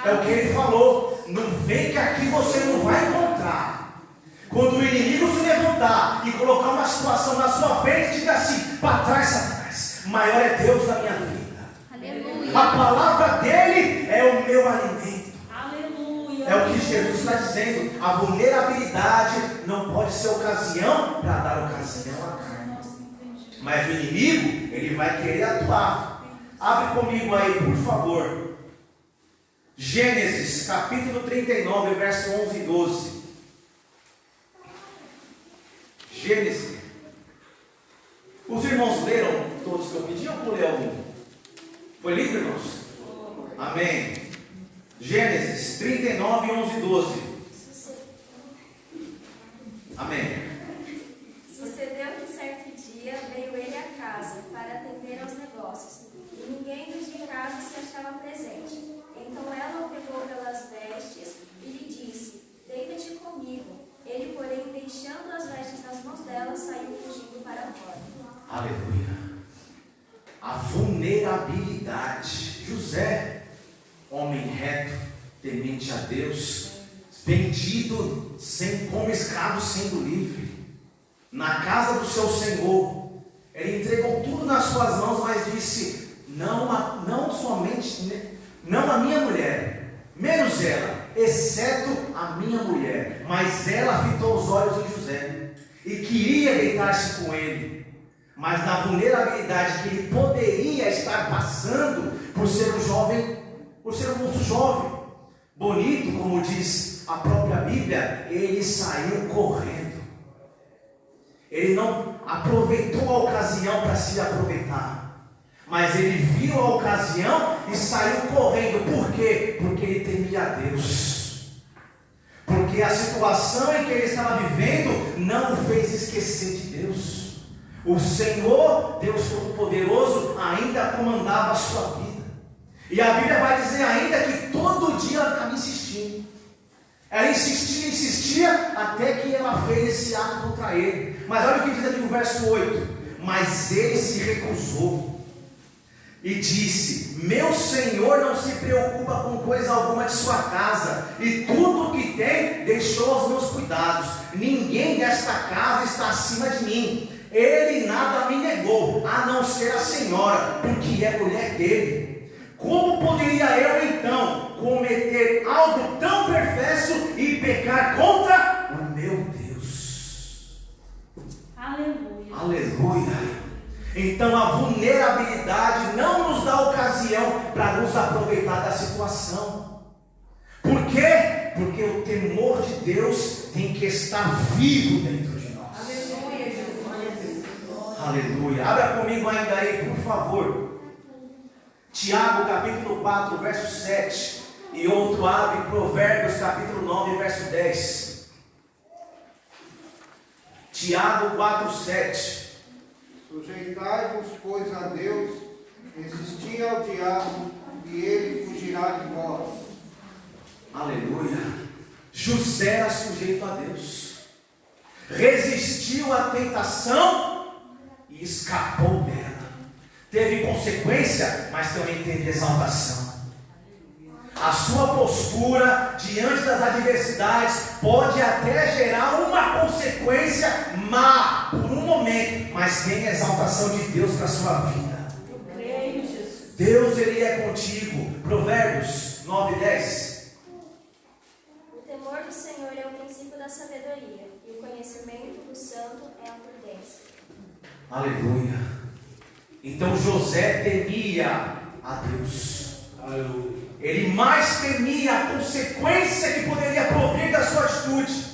É o que Ele falou. Não vem que aqui você não vai encontrar. Quando o inimigo se levantar e colocar uma situação na sua frente, diga assim: para trás, Satanás, maior é Deus na minha vida. Aleluia. A palavra dele é o meu alimento. Aleluia. É o que Jesus está dizendo. A vulnerabilidade não pode ser ocasião para dar ocasião à carne. Mas o inimigo, ele vai querer atuar. Abre comigo aí, por favor. Gênesis, capítulo 39, verso 11 e 12. Gênesis. Os irmãos leram todos que eu pedi ou pulei algum? Foi lido, irmãos? Amém. Gênesis 39, 11 e 12. Amém. Sucedeu que certo dia veio ele à casa para atender aos negócios, e ninguém dos de casa se achava presente. Então ela o pegou pelas vestes e lhe disse: deita-te comigo. Ele, porém, deixando as vestes nas mãos dela, saiu fugindo para fora. Aleluia. A vulnerabilidade. José, homem reto, temente a Deus, vendido como escravo sendo livre, na casa do seu Senhor. Ele entregou tudo nas suas mãos, mas disse: não a minha mulher, menos ela, exceto a minha mulher. Mas ela fitou os olhos em José e queria deitar-se com ele. Mas na vulnerabilidade que ele poderia estar passando por ser um jovem, por ser um moço jovem, bonito, como diz a própria Bíblia, ele saiu correndo. Ele não aproveitou a ocasião para se aproveitar, mas ele viu a ocasião e saiu correndo. Por quê? Porque ele temia a Deus. Porque a situação em que ele estava vivendo não o fez esquecer de Deus. O Senhor, Deus Todo-Poderoso, ainda comandava a sua vida. E a Bíblia vai dizer ainda que todo dia ela estava insistindo. Ela insistia até que ela fez esse ato contra ele. Mas olha o que diz aqui no verso 8: mas ele se recusou e disse: meu Senhor não se preocupa com coisa alguma de sua casa, e tudo o que tem deixou aos meus cuidados. Ninguém desta casa está acima de mim. Ele nada me negou, a não ser a senhora, porque é mulher dele. Como poderia eu então cometer algo tão perverso e pecar contra o meu Deus? Aleluia. Aleluia. Então a vulnerabilidade não nos dá ocasião para nos aproveitar da situação. Por quê? Porque o temor de Deus tem que estar vivo dentro de nós. Aleluia, Jesus. Aleluia. Abra comigo ainda aí, por favor. Tiago capítulo 4, verso 7. E outro abre Provérbios capítulo 9, verso 10. Tiago 4, 7. Sujeitai-vos, pois, a Deus, resisti ao diabo, e ele fugirá de vós. Aleluia. José era sujeito a Deus, resistiu à tentação e escapou dela. Teve consequência, mas também teve exaltação. A sua postura diante das adversidades pode até gerar uma consequência má por um momento, mas tem a exaltação de Deus para a sua vida. Eu creio, Jesus. Deus, Ele é contigo. Provérbios 9, 10. O temor do Senhor é o princípio da sabedoria, e o conhecimento do santo é a prudência. Aleluia. Então José temia a Deus. Aleluia. Ele mais temia a consequência que poderia provir da sua atitude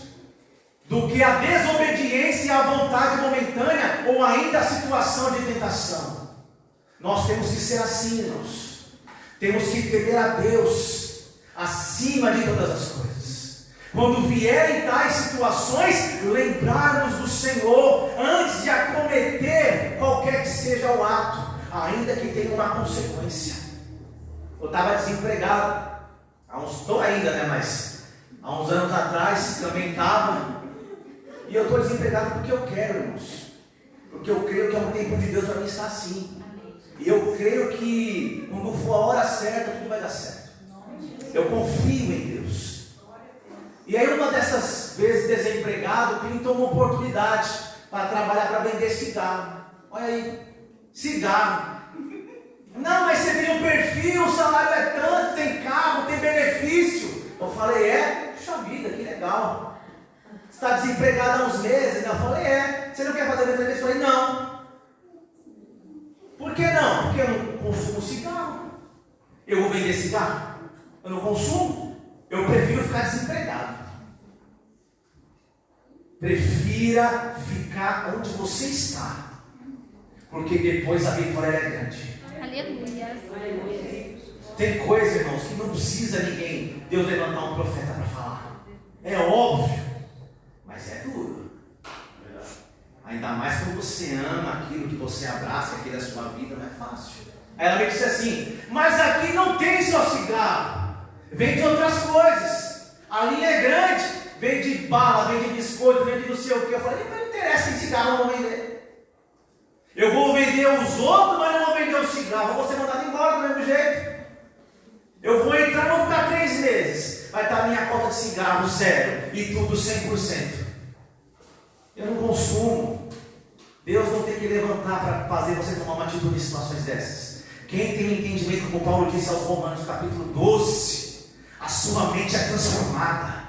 do que a desobediência e a vontade momentânea ou ainda a situação de tentação. Nós temos que ser assim, irmãos. Temos que temer a Deus acima de todas as coisas. Quando vierem tais situações, lembrarmos do Senhor antes de acometer qualquer que seja o ato, ainda que tenha uma consequência. Eu estava desempregado, estou ainda, né? Mas há uns anos atrás também estava. E eu estou desempregado porque eu quero, irmãos. Porque eu creio que é um tempo de Deus para mim estar assim. E eu creio que quando for a hora certa, tudo vai dar certo. Eu confio em Deus. E aí uma dessas vezes desempregado, pintou uma oportunidade para trabalhar, para vender cigarro. Olha aí, cigarro. Não, mas você tem um perfil, o salário é tanto, tem carro, tem benefício. Eu falei, puxa vida, que legal. Você está desempregado há uns meses, né? Eu falei, você não quer fazer a entrevista? Eu falei, não. Por que não? Porque eu não consumo cigarro. Eu vou vender cigarro? Eu não consumo. Eu prefiro ficar desempregado. Prefira ficar onde você está, porque depois a vitória é grande. Aleluia. Tem coisa, irmãos, que não precisa Deus levantar um profeta para falar. É óbvio, mas é duro. Ainda mais quando você ama aquilo que você abraça, aquilo é a sua vida, não é fácil. Aí ela me disse assim, mas aqui não tem só cigarro, vende outras coisas. A linha é grande, vende bala, vende biscoito, vende não sei o que. Eu falei, mas não interessa, em cigarro eu não vou vender. Eu vou vender os outros, mas não vou vender o cigarro. Eu vou ser mandado embora do mesmo jeito. Eu vou entrar, vou ficar 3 meses. Mas vai estar a minha conta de cigarro zero e tudo 100%. Eu não consumo. Deus não tem que levantar para fazer você tomar uma atitude em situações dessas. Quem tem entendimento, como Paulo disse aos Romanos, capítulo 12, a sua mente é transformada,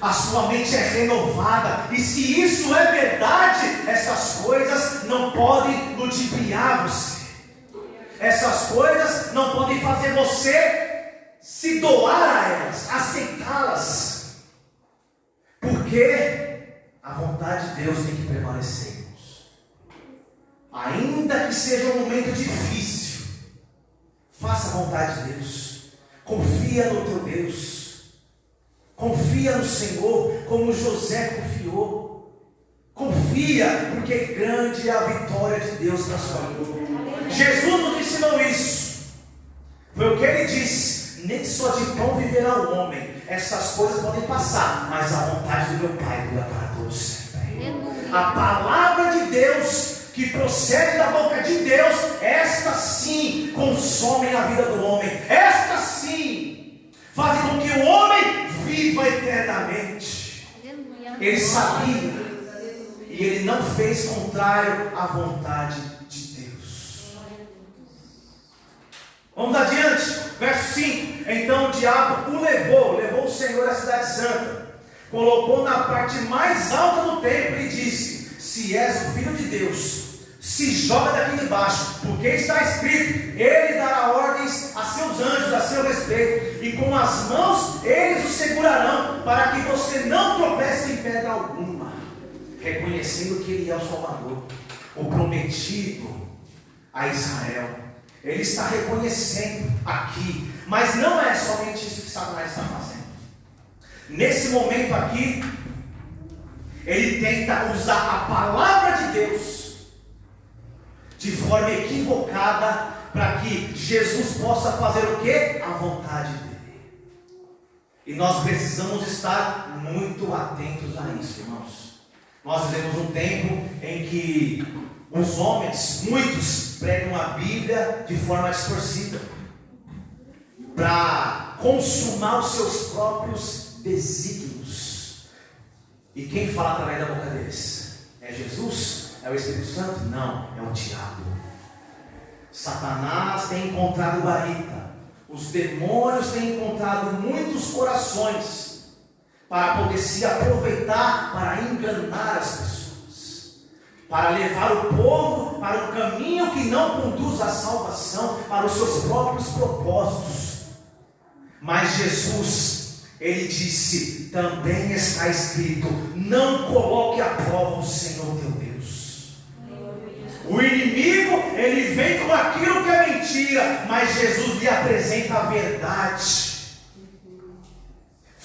a sua mente é renovada, e se isso é verdade, essas coisas não podem ludibriar você, essas coisas não podem fazer você se doar a elas, aceitá-las, porque a vontade de Deus tem que prevalecer, irmãos. Ainda que seja um momento difícil, faça a vontade de Deus, confia no teu Deus, confia no Senhor, como José confiou. Confia, porque grande é a vitória de Deus na sua vida. Jesus nos ensinou isso. Foi o que ele disse: nem só de pão viverá o homem. Essas coisas podem passar, mas a vontade do meu Pai dura para todos sempre. A palavra de Deus que procede da boca de Deus, esta sim consome a vida do homem. Esta sim faz com que o homem viva eternamente. Ele sabia e ele não fez contrário à vontade de Deus. Vamos adiante, verso 5. Então o diabo o levou o Senhor à cidade santa, colocou na parte mais alta do templo e disse: se és o Filho de Deus, se joga daqui de baixo, porque está escrito: ele dará ordens a seus anjos a seu respeito, e com as mãos eles o segurarão, para que você não tropece em pedra alguma. Reconhecendo que ele é o Salvador, o prometido a Israel. Ele está reconhecendo aqui, mas não é somente isso que Satanás está fazendo. Nesse momento aqui, ele tenta usar a palavra de Deus de forma equivocada, para que Jesus possa fazer o quê? A vontade dele. E nós precisamos estar muito atentos a isso, irmãos. Nós vivemos um tempo em que os homens, muitos, pregam a Bíblia de forma distorcida, para consumar os seus próprios desígnios. E quem fala através da boca deles? É Jesus? É o Espírito Santo? Não, é o diabo. Satanás tem encontrado guarita, os demônios têm encontrado muitos corações para poder se aproveitar, para enganar as pessoas, para levar o povo para um caminho que não conduz à salvação, para os seus próprios propósitos. Mas Jesus, ele disse: também está escrito, não coloque à prova o Senhor teu Deus. O inimigo, ele vem com aquilo que é mentira, mas Jesus lhe apresenta a verdade.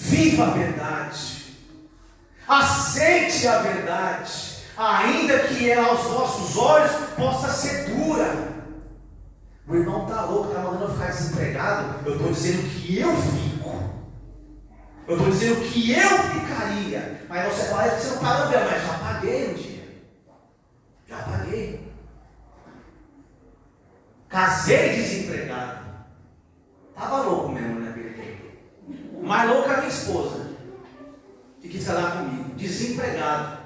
Viva a verdade, aceite a verdade, ainda que ela aos nossos olhos possa ser dura. O irmão está louco, está mandando eu ficar desempregado. Eu estou dizendo que eu fico, eu estou dizendo que eu ficaria. Mas você fala que você não pagou, mas já paguei um dia, já paguei. Casei desempregado, estava louco mesmo naquele tempo. Mais louca a minha esposa, que quis casar comigo, desempregado.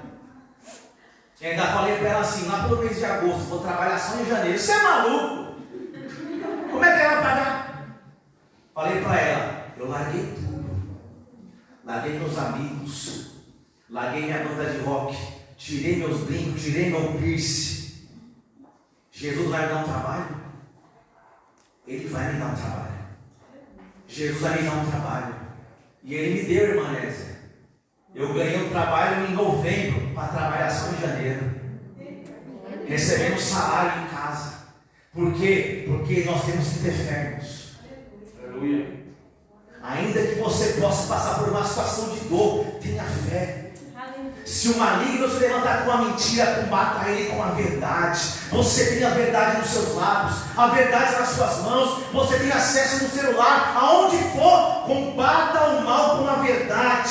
E ainda falei para ela assim: lá pelo mês de agosto, vou trabalhar só em janeiro. Você é maluco? Como é que ela vai pagar? Falei para ela: eu larguei tudo, larguei meus amigos, larguei minha banda de rock, tirei meus brincos, tirei meu piercing. Jesus vai me dar um trabalho? Ele vai me dar um trabalho. Jesus vai me dar um trabalho. E ele me deu, irmã Nézia. Eu ganhei um trabalho em novembro para trabalhar só em janeiro, recebendo salário em casa. Por quê? Porque nós temos que ter fé, irmãos. Aleluia. Ainda que você possa passar por uma situação de dor, tenha fé. Se o maligno se levantar com uma mentira, combata ele com a verdade. Você tem a verdade nos seus lábios, a verdade nas suas mãos. Você tem acesso no celular, aonde for, combata o mal com a verdade.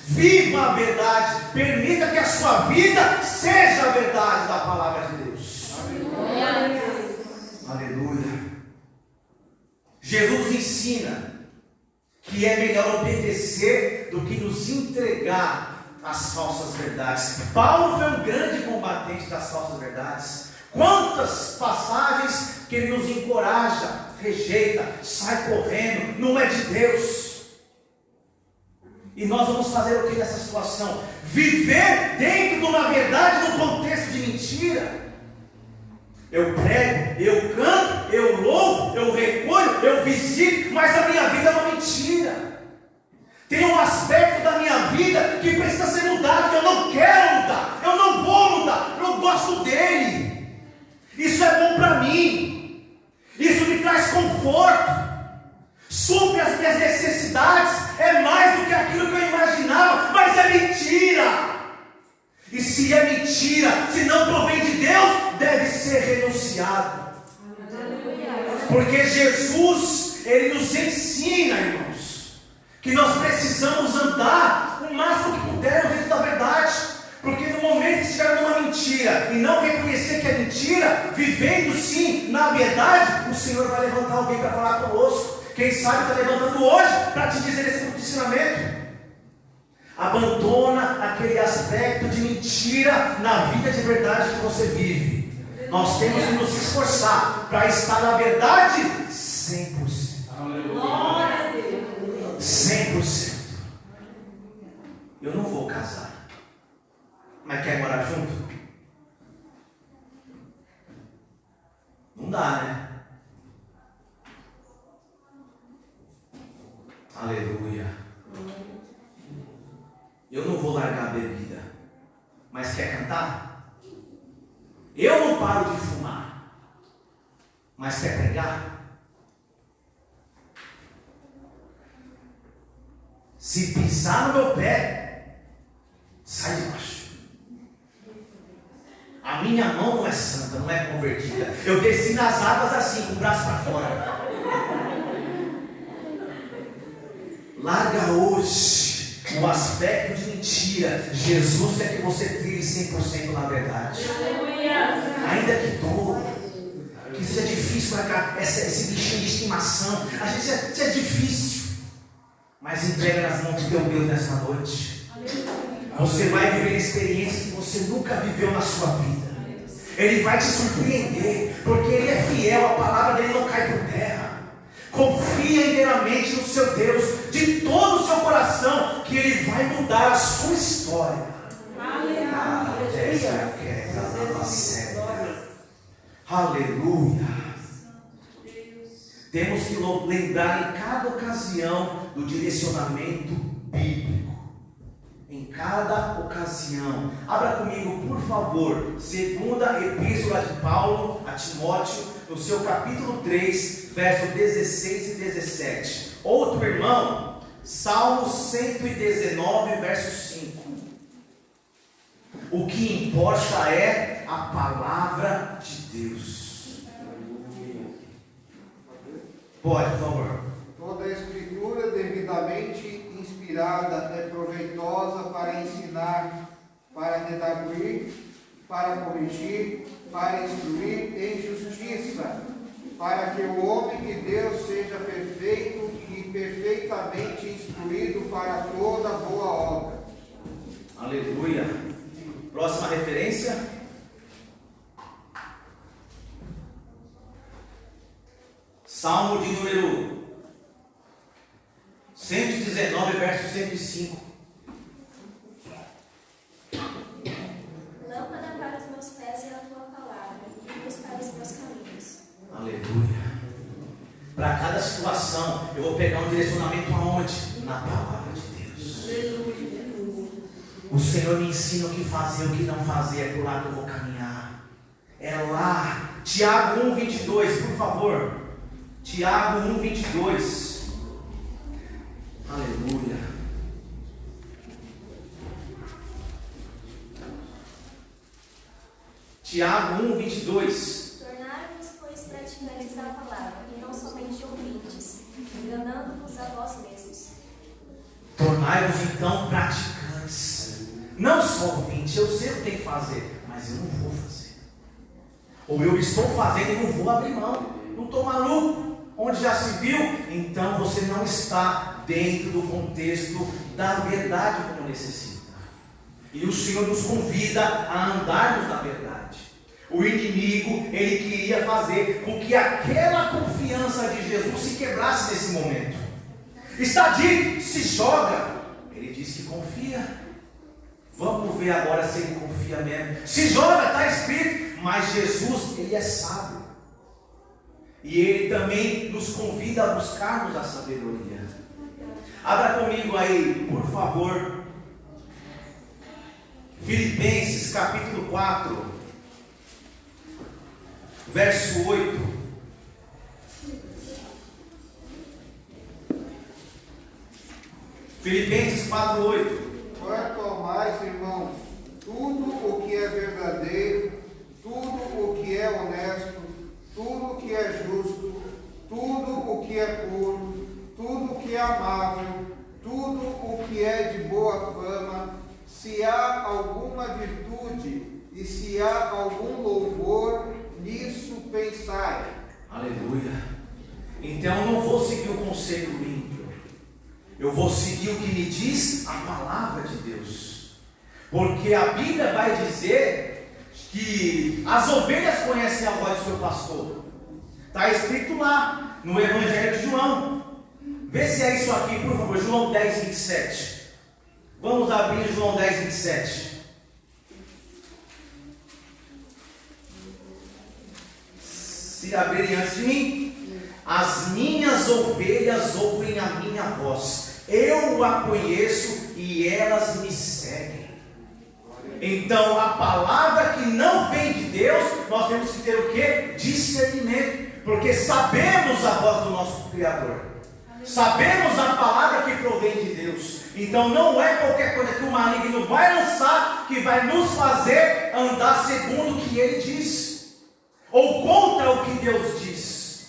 Viva a verdade. Permita que a sua vida seja a verdade da palavra de Deus. Aleluia. Aleluia. Jesus ensina que é melhor obedecer do que nos entregar às falsas verdades. Paulo foi um grande combatente das falsas verdades. Quantas passagens que ele nos encoraja, rejeita, sai correndo, não é de Deus. E nós vamos fazer o que nessa situação? Viver dentro de uma verdade no contexto de mentira. Eu prego, eu canto, eu louvo, eu recolho, eu visito, mas a minha vida é uma mentira. Tem um aspecto da minha vida que precisa ser mudado, que eu não quero mudar, eu não vou mudar, não gosto dele. Isso é bom para mim, isso me traz conforto, supre as minhas necessidades, é mais do que aquilo que eu imaginava, mas é mentira. E se é mentira, se não provém de Deus, deve ser renunciado. Porque Jesus, Ele nos ensina, irmãos, que nós precisamos andar o máximo que pudermos dentro da verdade. Porque no momento que estiver numa mentira e não reconhecer que é mentira, vivendo sim na verdade, o Senhor vai levantar alguém para falar conosco. Quem sabe está levantando hoje para te dizer esse ensinamento. Abandona aquele aspecto de mentira na vida de verdade que você vive. Nós temos que nos esforçar para estar na verdade 100%. Glória a Deus. 100%. Eu não vou casar, mas quer morar junto? Não dá, né? Aleluia. Eu não vou largar a bebida, mas quer cantar? Eu não paro de fumar, mas quer pregar? Se pisar no meu pé, sai de baixo. A minha mão não é santa, não é convertida. Eu desci nas águas assim, com o braço para fora. Larga hoje o aspecto de mentira. Jesus quer que você trilhe 100% na verdade. Ainda que doa, que seja difícil largar esse bichinho de estimação. A gente é difícil, mas entrega nas mãos de teu Deus nessa noite. Você vai viver experiências que você nunca viveu na sua vida. Ele vai te surpreender, porque Ele é fiel, a palavra dele não cai por terra. Confia inteiramente no seu Deus, de todo o seu coração, que Ele vai mudar a sua história. Aleluia. Temos que lembrar em cada ocasião do direcionamento bíblico. Em cada ocasião. Abra comigo, por favor, segunda epístola de Paulo a Timóteo, no seu capítulo 3, verso 16 e 17. Outro irmão, Salmo 119, verso 5. O que importa é a palavra de Deus. Pode, por favor. Toda a escritura devidamente inspirada é proveitosa para ensinar, para redarguir, para corrigir, para instruir em justiça, para que o homem de Deus seja perfeito e perfeitamente instruído para toda boa obra. Aleluia. Próxima referência. Salmo de número 119, verso 105. Lâmpada para os meus pés é a tua palavra, e luz para os meus caminhos. Aleluia. Para cada situação, eu vou pegar um direcionamento aonde? Na palavra de Deus. O Senhor me ensina o que fazer, o que não fazer, é por lá que eu vou caminhar. É lá. Tiago 1:22, por favor. Tiago 1:22. Aleluia. Tiago 1:22. Tornai-vos, pois, praticantes da palavra, e não somente ouvintes, enganando-vos a vós mesmos. Tornai-vos então praticantes. Não só ouvintes, eu sei o que tem que fazer, mas eu não vou fazer. Ou eu estou fazendo e não vou abrir mão. Não estou maluco. onde já se viu, então você não está dentro do contexto da verdade como necessita. E o Senhor nos convida a andarmos na verdade. O inimigo, ele queria fazer com que aquela confiança de Jesus se quebrasse nesse momento. Está dito, se joga. Ele diz que confia. Vamos ver agora se ele confia mesmo. Se joga, está escrito. Mas Jesus, ele é sábio. E ele também nos convida a buscarmos a sabedoria. Abra comigo aí, por favor, Filipenses capítulo 4, verso 8. Filipenses 4, 8. Quanto ao mais, irmãos, tudo o que é verdadeiro, tudo o que é honesto, tudo o que é justo, tudo o que é puro, tudo o que é amável, tudo o que é de boa fama, se há alguma virtude e se há algum louvor, nisso pensai. Aleluia. Então eu não vou seguir o conselho ímpio, eu vou seguir o que me diz a palavra de Deus, porque a Bíblia vai dizer que as ovelhas conhecem a voz do seu pastor. Está escrito lá no Evangelho de João. Vê se é isso aqui, por favor. João 10, 27. Vamos abrir João 10, 27. Se abrirem antes de mim. As minhas ovelhas ouvem a minha voz. Eu a conheço e elas me seguem. Então, a palavra que não vem de Deus, nós temos que ter o quê? Discernimento. Porque sabemos a voz do nosso Criador. Sabemos a palavra que provém de Deus. Então não é qualquer coisa que o maligno vai lançar que vai nos fazer andar segundo o que ele diz, ou contra o que Deus diz.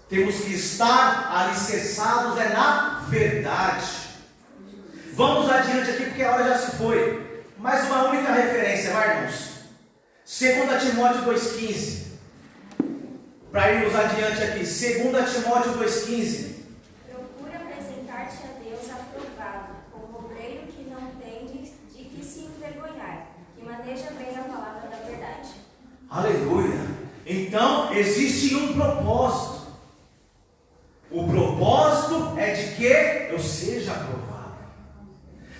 Temos que estar alicerçados na verdade. Vamos adiante aqui porque a hora já se foi. Mais uma única referência, vai, irmãos. 2 Timóteo 2,15. Para irmos adiante aqui, 2 Timóteo 2,15. Procura apresentar-te a Deus aprovado, como obreiro que não tem de que se envergonhar, que maneja bem a palavra da verdade. Aleluia! Então, existe um propósito. O propósito é de que eu seja aprovado.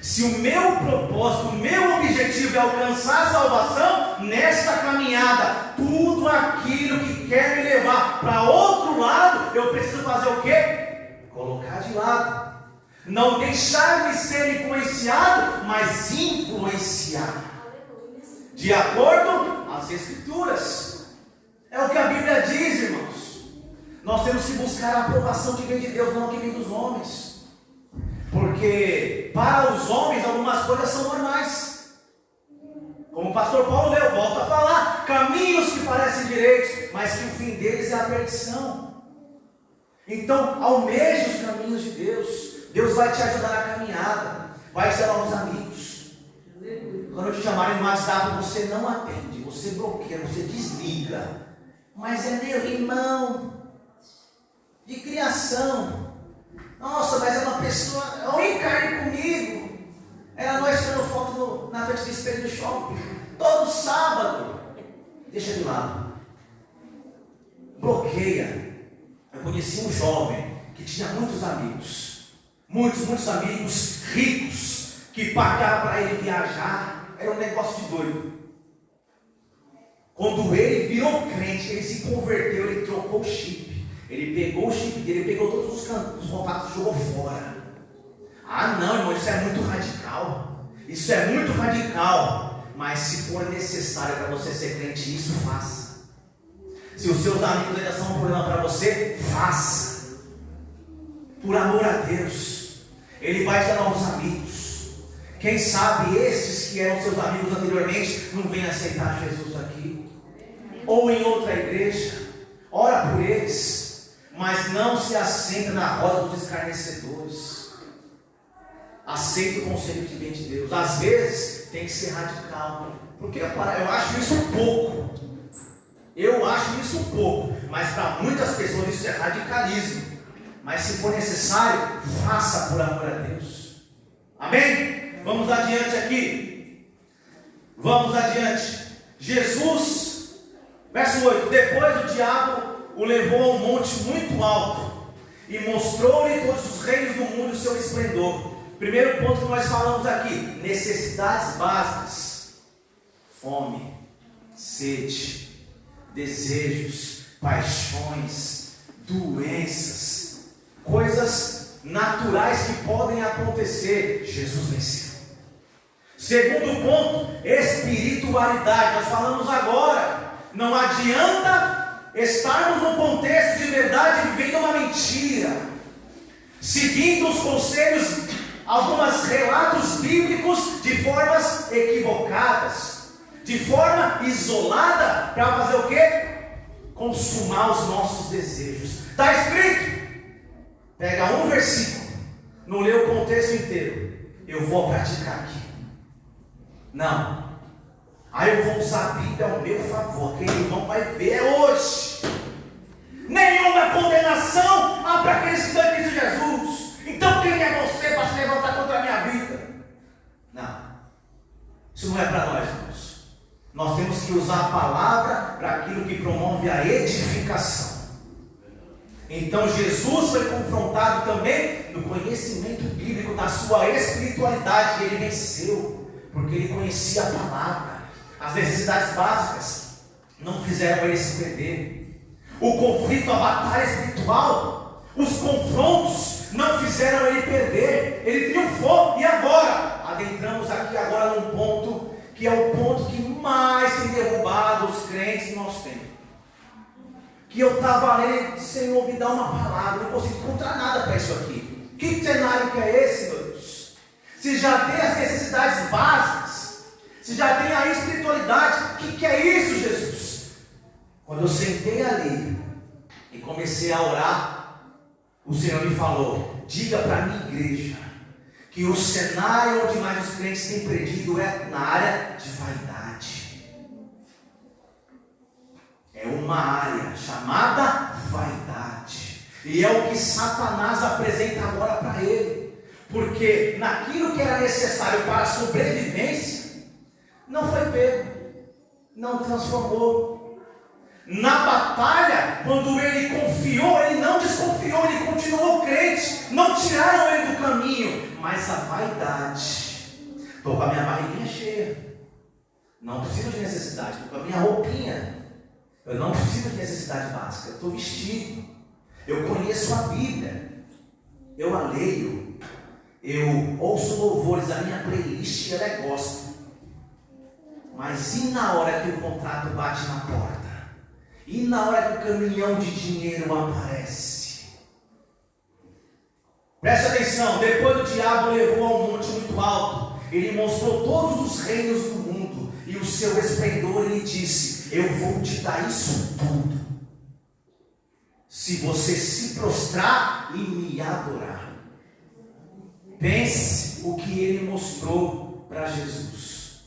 Se o meu propósito, o meu objetivo é alcançar a salvação, nesta caminhada, tudo aquilo que quer me levar para outro lado, eu preciso fazer o quê? Colocar de lado. Não deixar de ser influenciado, mas influenciar. De acordo com as Escrituras. É o que a Bíblia diz, irmãos. Nós temos que buscar a aprovação que vem de Deus, não que vem dos homens. Porque para os homens algumas coisas são normais. Como o pastor Paulo leu, volta a falar, caminhos que parecem direitos, mas que o fim deles é a perdição. Então almeje os caminhos de Deus. Deus vai te ajudar na caminhada, vai te dar novos amigos. Quando te chamarem no WhatsApp, você não atende, você bloqueia, você desliga. Mas é meu irmão de criação. Nossa, mas é uma pessoa, é um encarne comigo. Era nós tirando foto na frente do espelho do shopping, todo sábado. Deixa de lado. Bloqueia. Eu conheci um jovem que tinha muitos amigos. Muitos amigos ricos que pagavam para ele viajar. Era um negócio de doido. Quando ele virou crente, ele se converteu, ele trocou o chip. Ele pegou o chip dele, pegou todos os contatos e jogou fora. Ah não, irmão, isso é muito radical. Isso é muito radical. Mas se for necessário para você ser crente, isso faça. Se os seus amigos ainda são um problema para você, faça. Por amor a Deus. Ele vai te dar novos amigos. Quem sabe estes que eram seus amigos anteriormente não vêm aceitar Jesus aqui. Ou em outra igreja. Ora por eles. Mas não se assenta na roda dos escarnecedores. Aceita o conselho que vem de Deus. Às vezes tem que ser radical. Porque eu acho isso pouco. Eu acho isso pouco. mas para muitas pessoas isso é radicalismo. Mas se for necessário, faça por amor a Deus. Amém? Vamos adiante aqui. Vamos adiante. Jesus, verso 8: depois o diabo o levou a um monte muito alto e mostrou-lhe todos os reinos do mundo e o seu esplendor. Primeiro ponto que nós falamos aqui: necessidades básicas. Fome, sede, desejos, paixões, doenças, coisas naturais que podem acontecer. Jesus venceu. Segundo ponto, espiritualidade. Nós falamos agora, não adianta estarmos no contexto de verdade vivendo uma mentira, seguindo os conselhos, alguns relatos bíblicos de formas equivocadas, de forma isolada, para fazer o quê? Consumar os nossos desejos. Está escrito, pega um versículo, não lê o contexto inteiro, eu vou praticar aqui. Não. Aí eu vou usar a Bíblia ao meu favor. Aquele irmão vai ver, é hoje. Nenhuma condenação há para aqueles que estão em Cristo Jesus. Então quem é você para se levantar contra a minha vida? Não. Isso não é para nós, irmãos. Nós temos que usar a palavra para aquilo que promove a edificação. Então Jesus foi confrontado também no conhecimento bíblico, na sua espiritualidade, e ele venceu. Porque ele conhecia a palavra. As necessidades básicas não fizeram ele se perder. O conflito, a batalha espiritual, os confrontos não fizeram ele perder. Ele triunfou. E agora? Adentramos aqui agora num ponto que é o ponto que mais tem derrubado os crentes no nosso tempo. Que eu estava lendo, Senhor, me dá uma palavra, não consigo encontrar nada para isso aqui. Que cenário que é esse, meu Deus? Se já tem as necessidades básicas, se já tem a espiritualidade, o que é isso, Jesus? Quando eu sentei ali e comecei a orar, o Senhor me falou: diga para a minha igreja que o cenário onde mais os crentes têm perdido é na área de vaidade. É uma área chamada vaidade, e é o que Satanás apresenta agora para ele. Porque naquilo que era necessário para a sobrevivência, não foi pego, não transformou. Na batalha, quando ele confiou, ele não desconfiou, ele continuou crente. Não tiraram ele do caminho. Mas a vaidade: estou com a minha barriguinha cheia, não preciso de necessidade, estou com a minha roupinha, eu não preciso de necessidade básica, eu estou vestido, eu conheço a Bíblia, eu a leio, eu ouço louvores, a minha playlist ela é gospel. Mas e na hora que o contrato bate na porta? E na hora que o caminhão de dinheiro aparece? Preste atenção. Depois o diabo levou a um monte muito alto, ele mostrou todos os reinos do mundo e o seu esplendor, e lhe disse: eu vou te dar isso tudo, se você se prostrar e me adorar. Pense o que ele mostrou para Jesus.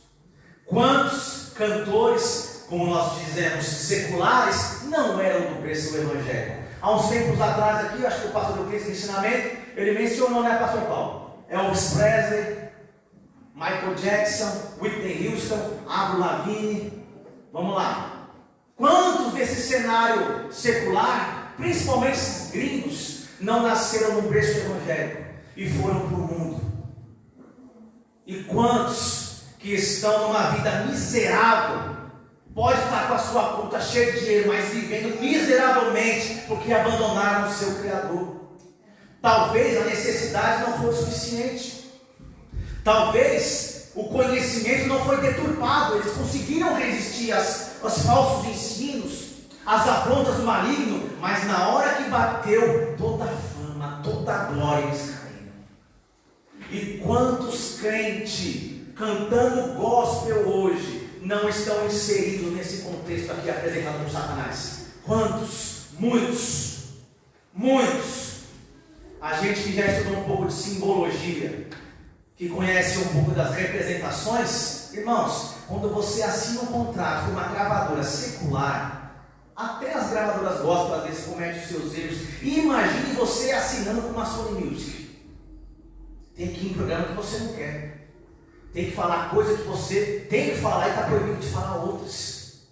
Quantos cantores, como nós dizemos, seculares, não eram do preço do Evangelho? Há uns tempos atrás aqui, acho que o pastor do Cristo de Ensinamento, ele mencionou, né, pastor Paulo? Elvis Presley, Michael Jackson, Whitney Houston, Avril Lavigne. Vamos lá. Quantos desse cenário secular, principalmente esses gringos, não nasceram no berço do Evangelho e foram para o mundo? E quantos que estão numa vida miserável, pode estar com a sua conta cheia de dinheiro, mas vivendo miseravelmente porque abandonaram o seu Criador? Talvez a necessidade não foi o suficiente, talvez o conhecimento não foi deturpado, eles conseguiram resistir aos falsos ensinos, às afrontas do maligno, mas na hora que bateu, toda a fama, toda a glória, eles caíram. E quantos crentes cantando gospel hoje não estão inseridos nesse contexto aqui apresentado por Satanás? Quantos? Muitos. A gente que já estudou um pouco de simbologia, que conhece um pouco das representações, irmãos, quando você assina um contrato com uma gravadora secular, Até as gravadoras gospel, às vezes, cometem os seus erros. E imagine você assinando com uma Sony Music. Tem que ir em programa que você não quer. Tem que falar coisa que você tem que falar e está proibido de falar outras.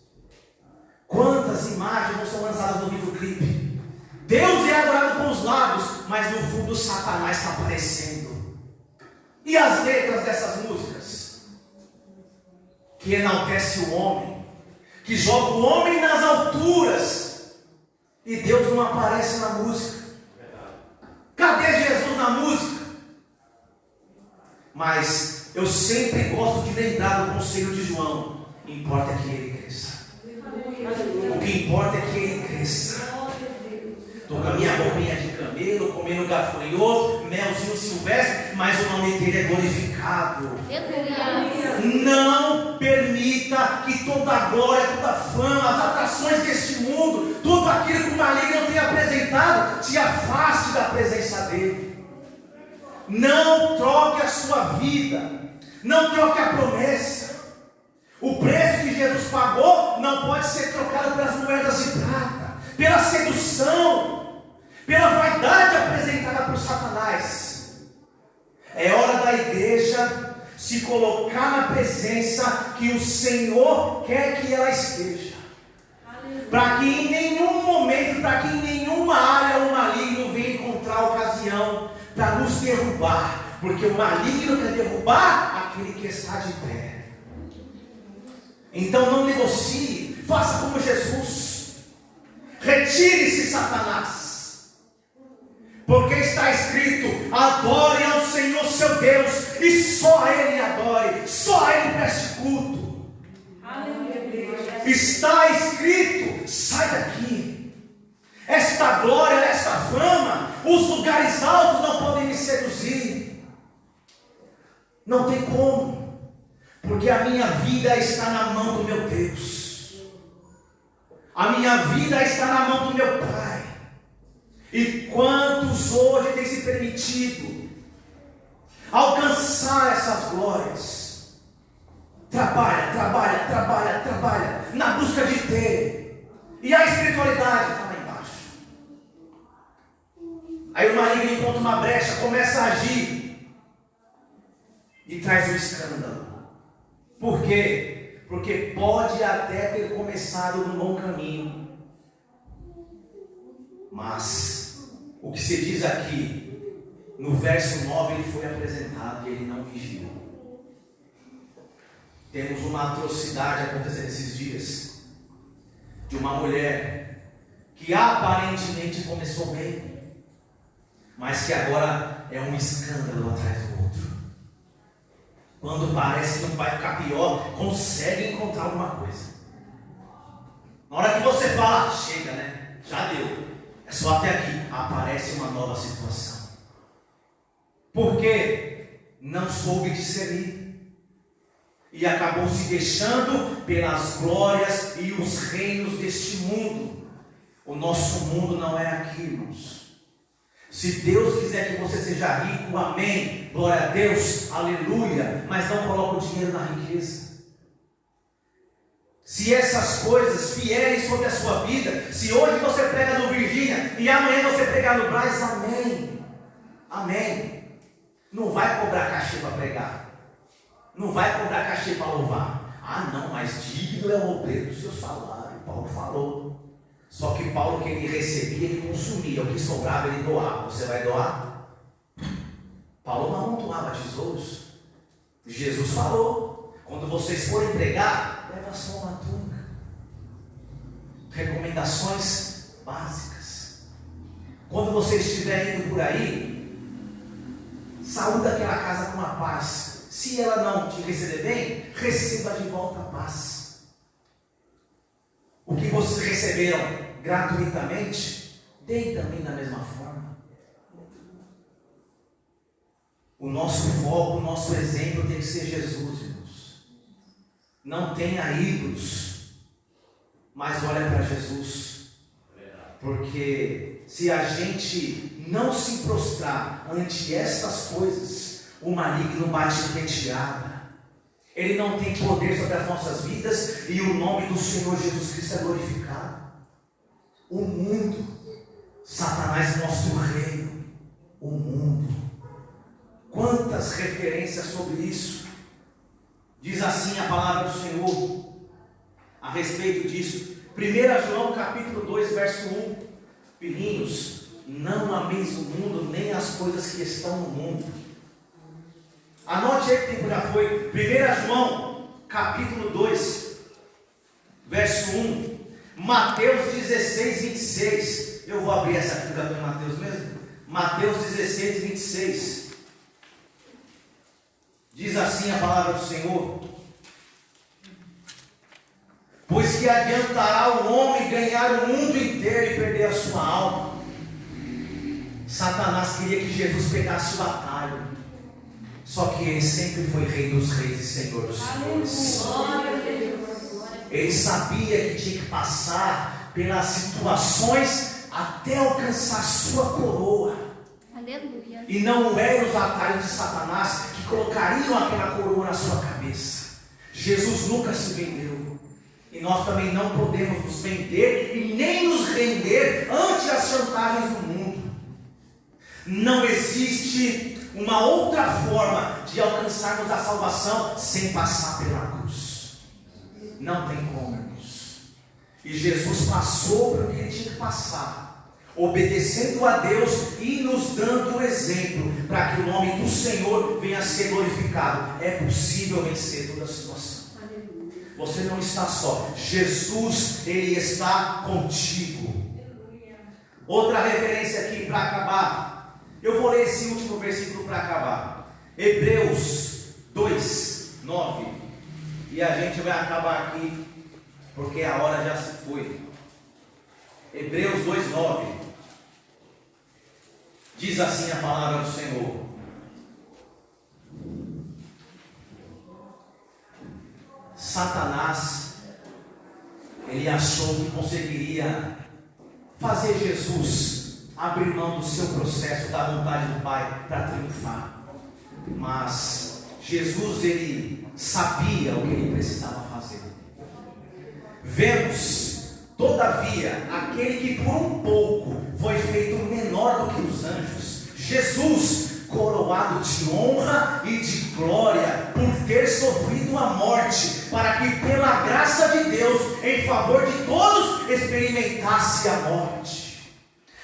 Quantas imagens não são lançadas no videoclipe? Deus é adorado com os lábios, mas no fundo Satanás está aparecendo. E as letras dessas músicas? Que enaltece o homem, que joga o homem nas alturas, e Deus não aparece na música. Cadê Jesus na música? Mas eu sempre gosto de lembrar do conselho de João: importa que ele cresça. O que importa é que ele cresça. Estou com a minha roupinha de camelo, comendo gafanhoto, melzinho silvestre, mas o nome dele é glorificado. Não permita que toda a glória, toda a fama, as atrações deste mundo, tudo aquilo que o maligno tem apresentado, te afaste da presença dele. Não troque a sua vida, não troque a promessa. O preço que Jesus pagou não pode ser trocado pelas moedas de prata, pela sedução, pela vaidade apresentada por Satanás. É hora da igreja se colocar na presença que o Senhor quer que ela esteja, para que em nenhum momento, para que em nenhuma área o maligno venha encontrar ocasião para nos derrubar, porque o maligno quer derrubar aquele que está de pé. Então não negocie, faça como Jesus, retire-se, Satanás, porque está escrito: adore ao Senhor seu Deus, e só a Ele adore, só a Ele preste culto. Está escrito: sai daqui. Esta glória, esta fama, os lugares altos não podem me seduzir. Não tem como, porque a minha vida está na mão do meu Deus. A minha vida está na mão do meu Pai. E quantos hoje têm se permitido alcançar essas glórias? Trabalha na busca de ter, e a espiritualidade está lá embaixo. Aí o maligno encontra uma brecha, começa a agir e traz um escândalo. Por quê? Porque pode até ter começado no bom caminho, mas o que se diz aqui no verso 9, ele foi apresentado e ele não vigiou. Temos uma atrocidade acontecendo esses dias, de uma mulher que aparentemente começou bem, mas que agora é um escândalo atrás do outro. Quando parece que não vai ficar pior, consegue encontrar alguma coisa. Na hora que você fala, chega, né? Já deu, é só até aqui, aparece uma nova situação. Por quê? Não soube discernir. E acabou se deixando pelas glórias e os reinos deste mundo. O nosso mundo não é aqui, irmãos. Se Deus quiser que você seja rico, amém, glória a Deus, aleluia, mas não coloque o dinheiro na riqueza. Se essas coisas vierem sobre a sua vida, se hoje você prega no Virgínia e amanhã você pregar no Braz, amém, amém. Não vai cobrar cachê para pregar, não vai cobrar cachê para louvar. Ah não, mas digno é o obreiro do seu salário, Paulo falou. Só que Paulo, que ele recebia, ele consumia, o que sobrava ele doava. Você vai doar? Paulo não amontoava tesouros. Jesus falou: quando vocês forem pregar, leva só uma túnica. Recomendações básicas. Quando você estiver indo por aí, saúda aquela casa com a paz. Se ela não te receber bem, receba de volta a paz. O que vocês receberam gratuitamente, deem também da mesma forma. O nosso foco, o nosso exemplo tem que ser Jesus, irmãos. Não tenha ídolos, mas olha para Jesus. Porque se a gente não se prostrar ante estas coisas, o maligno bate peteada. Ele não tem poder sobre as nossas vidas e o nome do Senhor Jesus Cristo é glorificado. o mundo. Satanás mostra o reino, o mundo. Quantas referências sobre isso? Diz assim a palavra do Senhor a respeito disso. 1 João capítulo 2, verso 1. Filhinhos, não ameis o mundo, nem as coisas que estão no mundo. Anote aí que tempo já foi. 1 João capítulo 2, verso 1. Mateus 16, 26. Eu vou abrir essa aqui, já estou em Mateus mesmo. Mateus 16, 26. Diz assim a palavra do Senhor: pois que adiantará o homem ganhar o mundo inteiro e perder a sua alma. Satanás queria que Jesus pegasse o atalho, só que ele sempre foi Rei dos Reis e Senhor dos Senhores. Ele sabia que tinha que passar pelas situações até alcançar sua coroa. Aleluia. E não eram os atalhos de Satanás que colocariam aquela coroa na sua cabeça. Jesus nunca se vendeu. E nós também não podemos nos vender e nem nos render ante as chantagens do mundo. Não existe uma outra forma de alcançarmos a salvação sem passar pela cruz. Não tem como, irmãos. E Jesus passou pelo que ele tinha que passar, obedecendo a Deus e nos dando o exemplo para que o nome do Senhor venha a ser glorificado. É possível vencer toda a situação. Você não está só. Jesus, ele está contigo. Outra referência aqui para acabar. Eu vou ler esse último versículo para acabar. Hebreus 2, 9. E a gente vai acabar aqui, porque a hora já se foi. Hebreus 2, 9. Diz assim a palavra do Senhor: Satanás, ele achou que conseguiria fazer Jesus abrir mão do seu processo, da vontade do Pai, para triunfar. Mas Jesus, ele sabia o que ele precisava fazer. Vemos, todavia, aquele que por um pouco foi feito menor do que os anjos, Jesus, coroado de honra e de glória, por ter sofrido a morte, para que pela graça de Deus, em favor de todos, experimentasse a morte.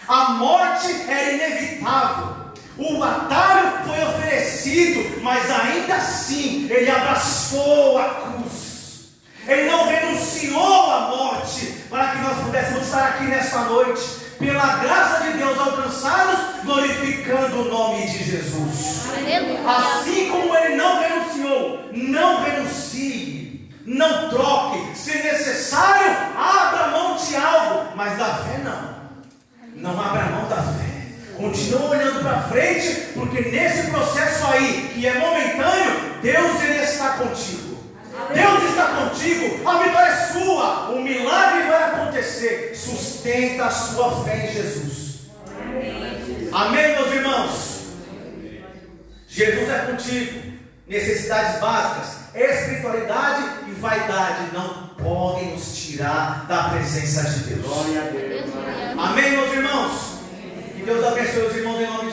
A morte era inevitável, o atalho foi oferecido, mas ainda assim ele abraçou a cruz. Ele não renunciou à morte para que nós pudéssemos estar aqui nesta noite, pela graça de Deus, alcançados, glorificando o nome de Jesus. Assim como ele não renunciou, não renuncie, não troque, se necessário, abra mão de algo, mas da fé não. Não abra mão da fé. Continua olhando para frente, porque nesse processo aí, que é momentâneo, Deus, ele está contigo. Deus está contigo, a vitória é sua, o milagre vai acontecer. Sustenta a sua fé em Jesus. Amém, meus irmãos? Jesus é contigo. Necessidades básicas, espiritualidade e vaidade não podem nos tirar da presença de Deus. Glória a Deus. Amém, meus irmãos? Que Deus abençoe os irmãos em nome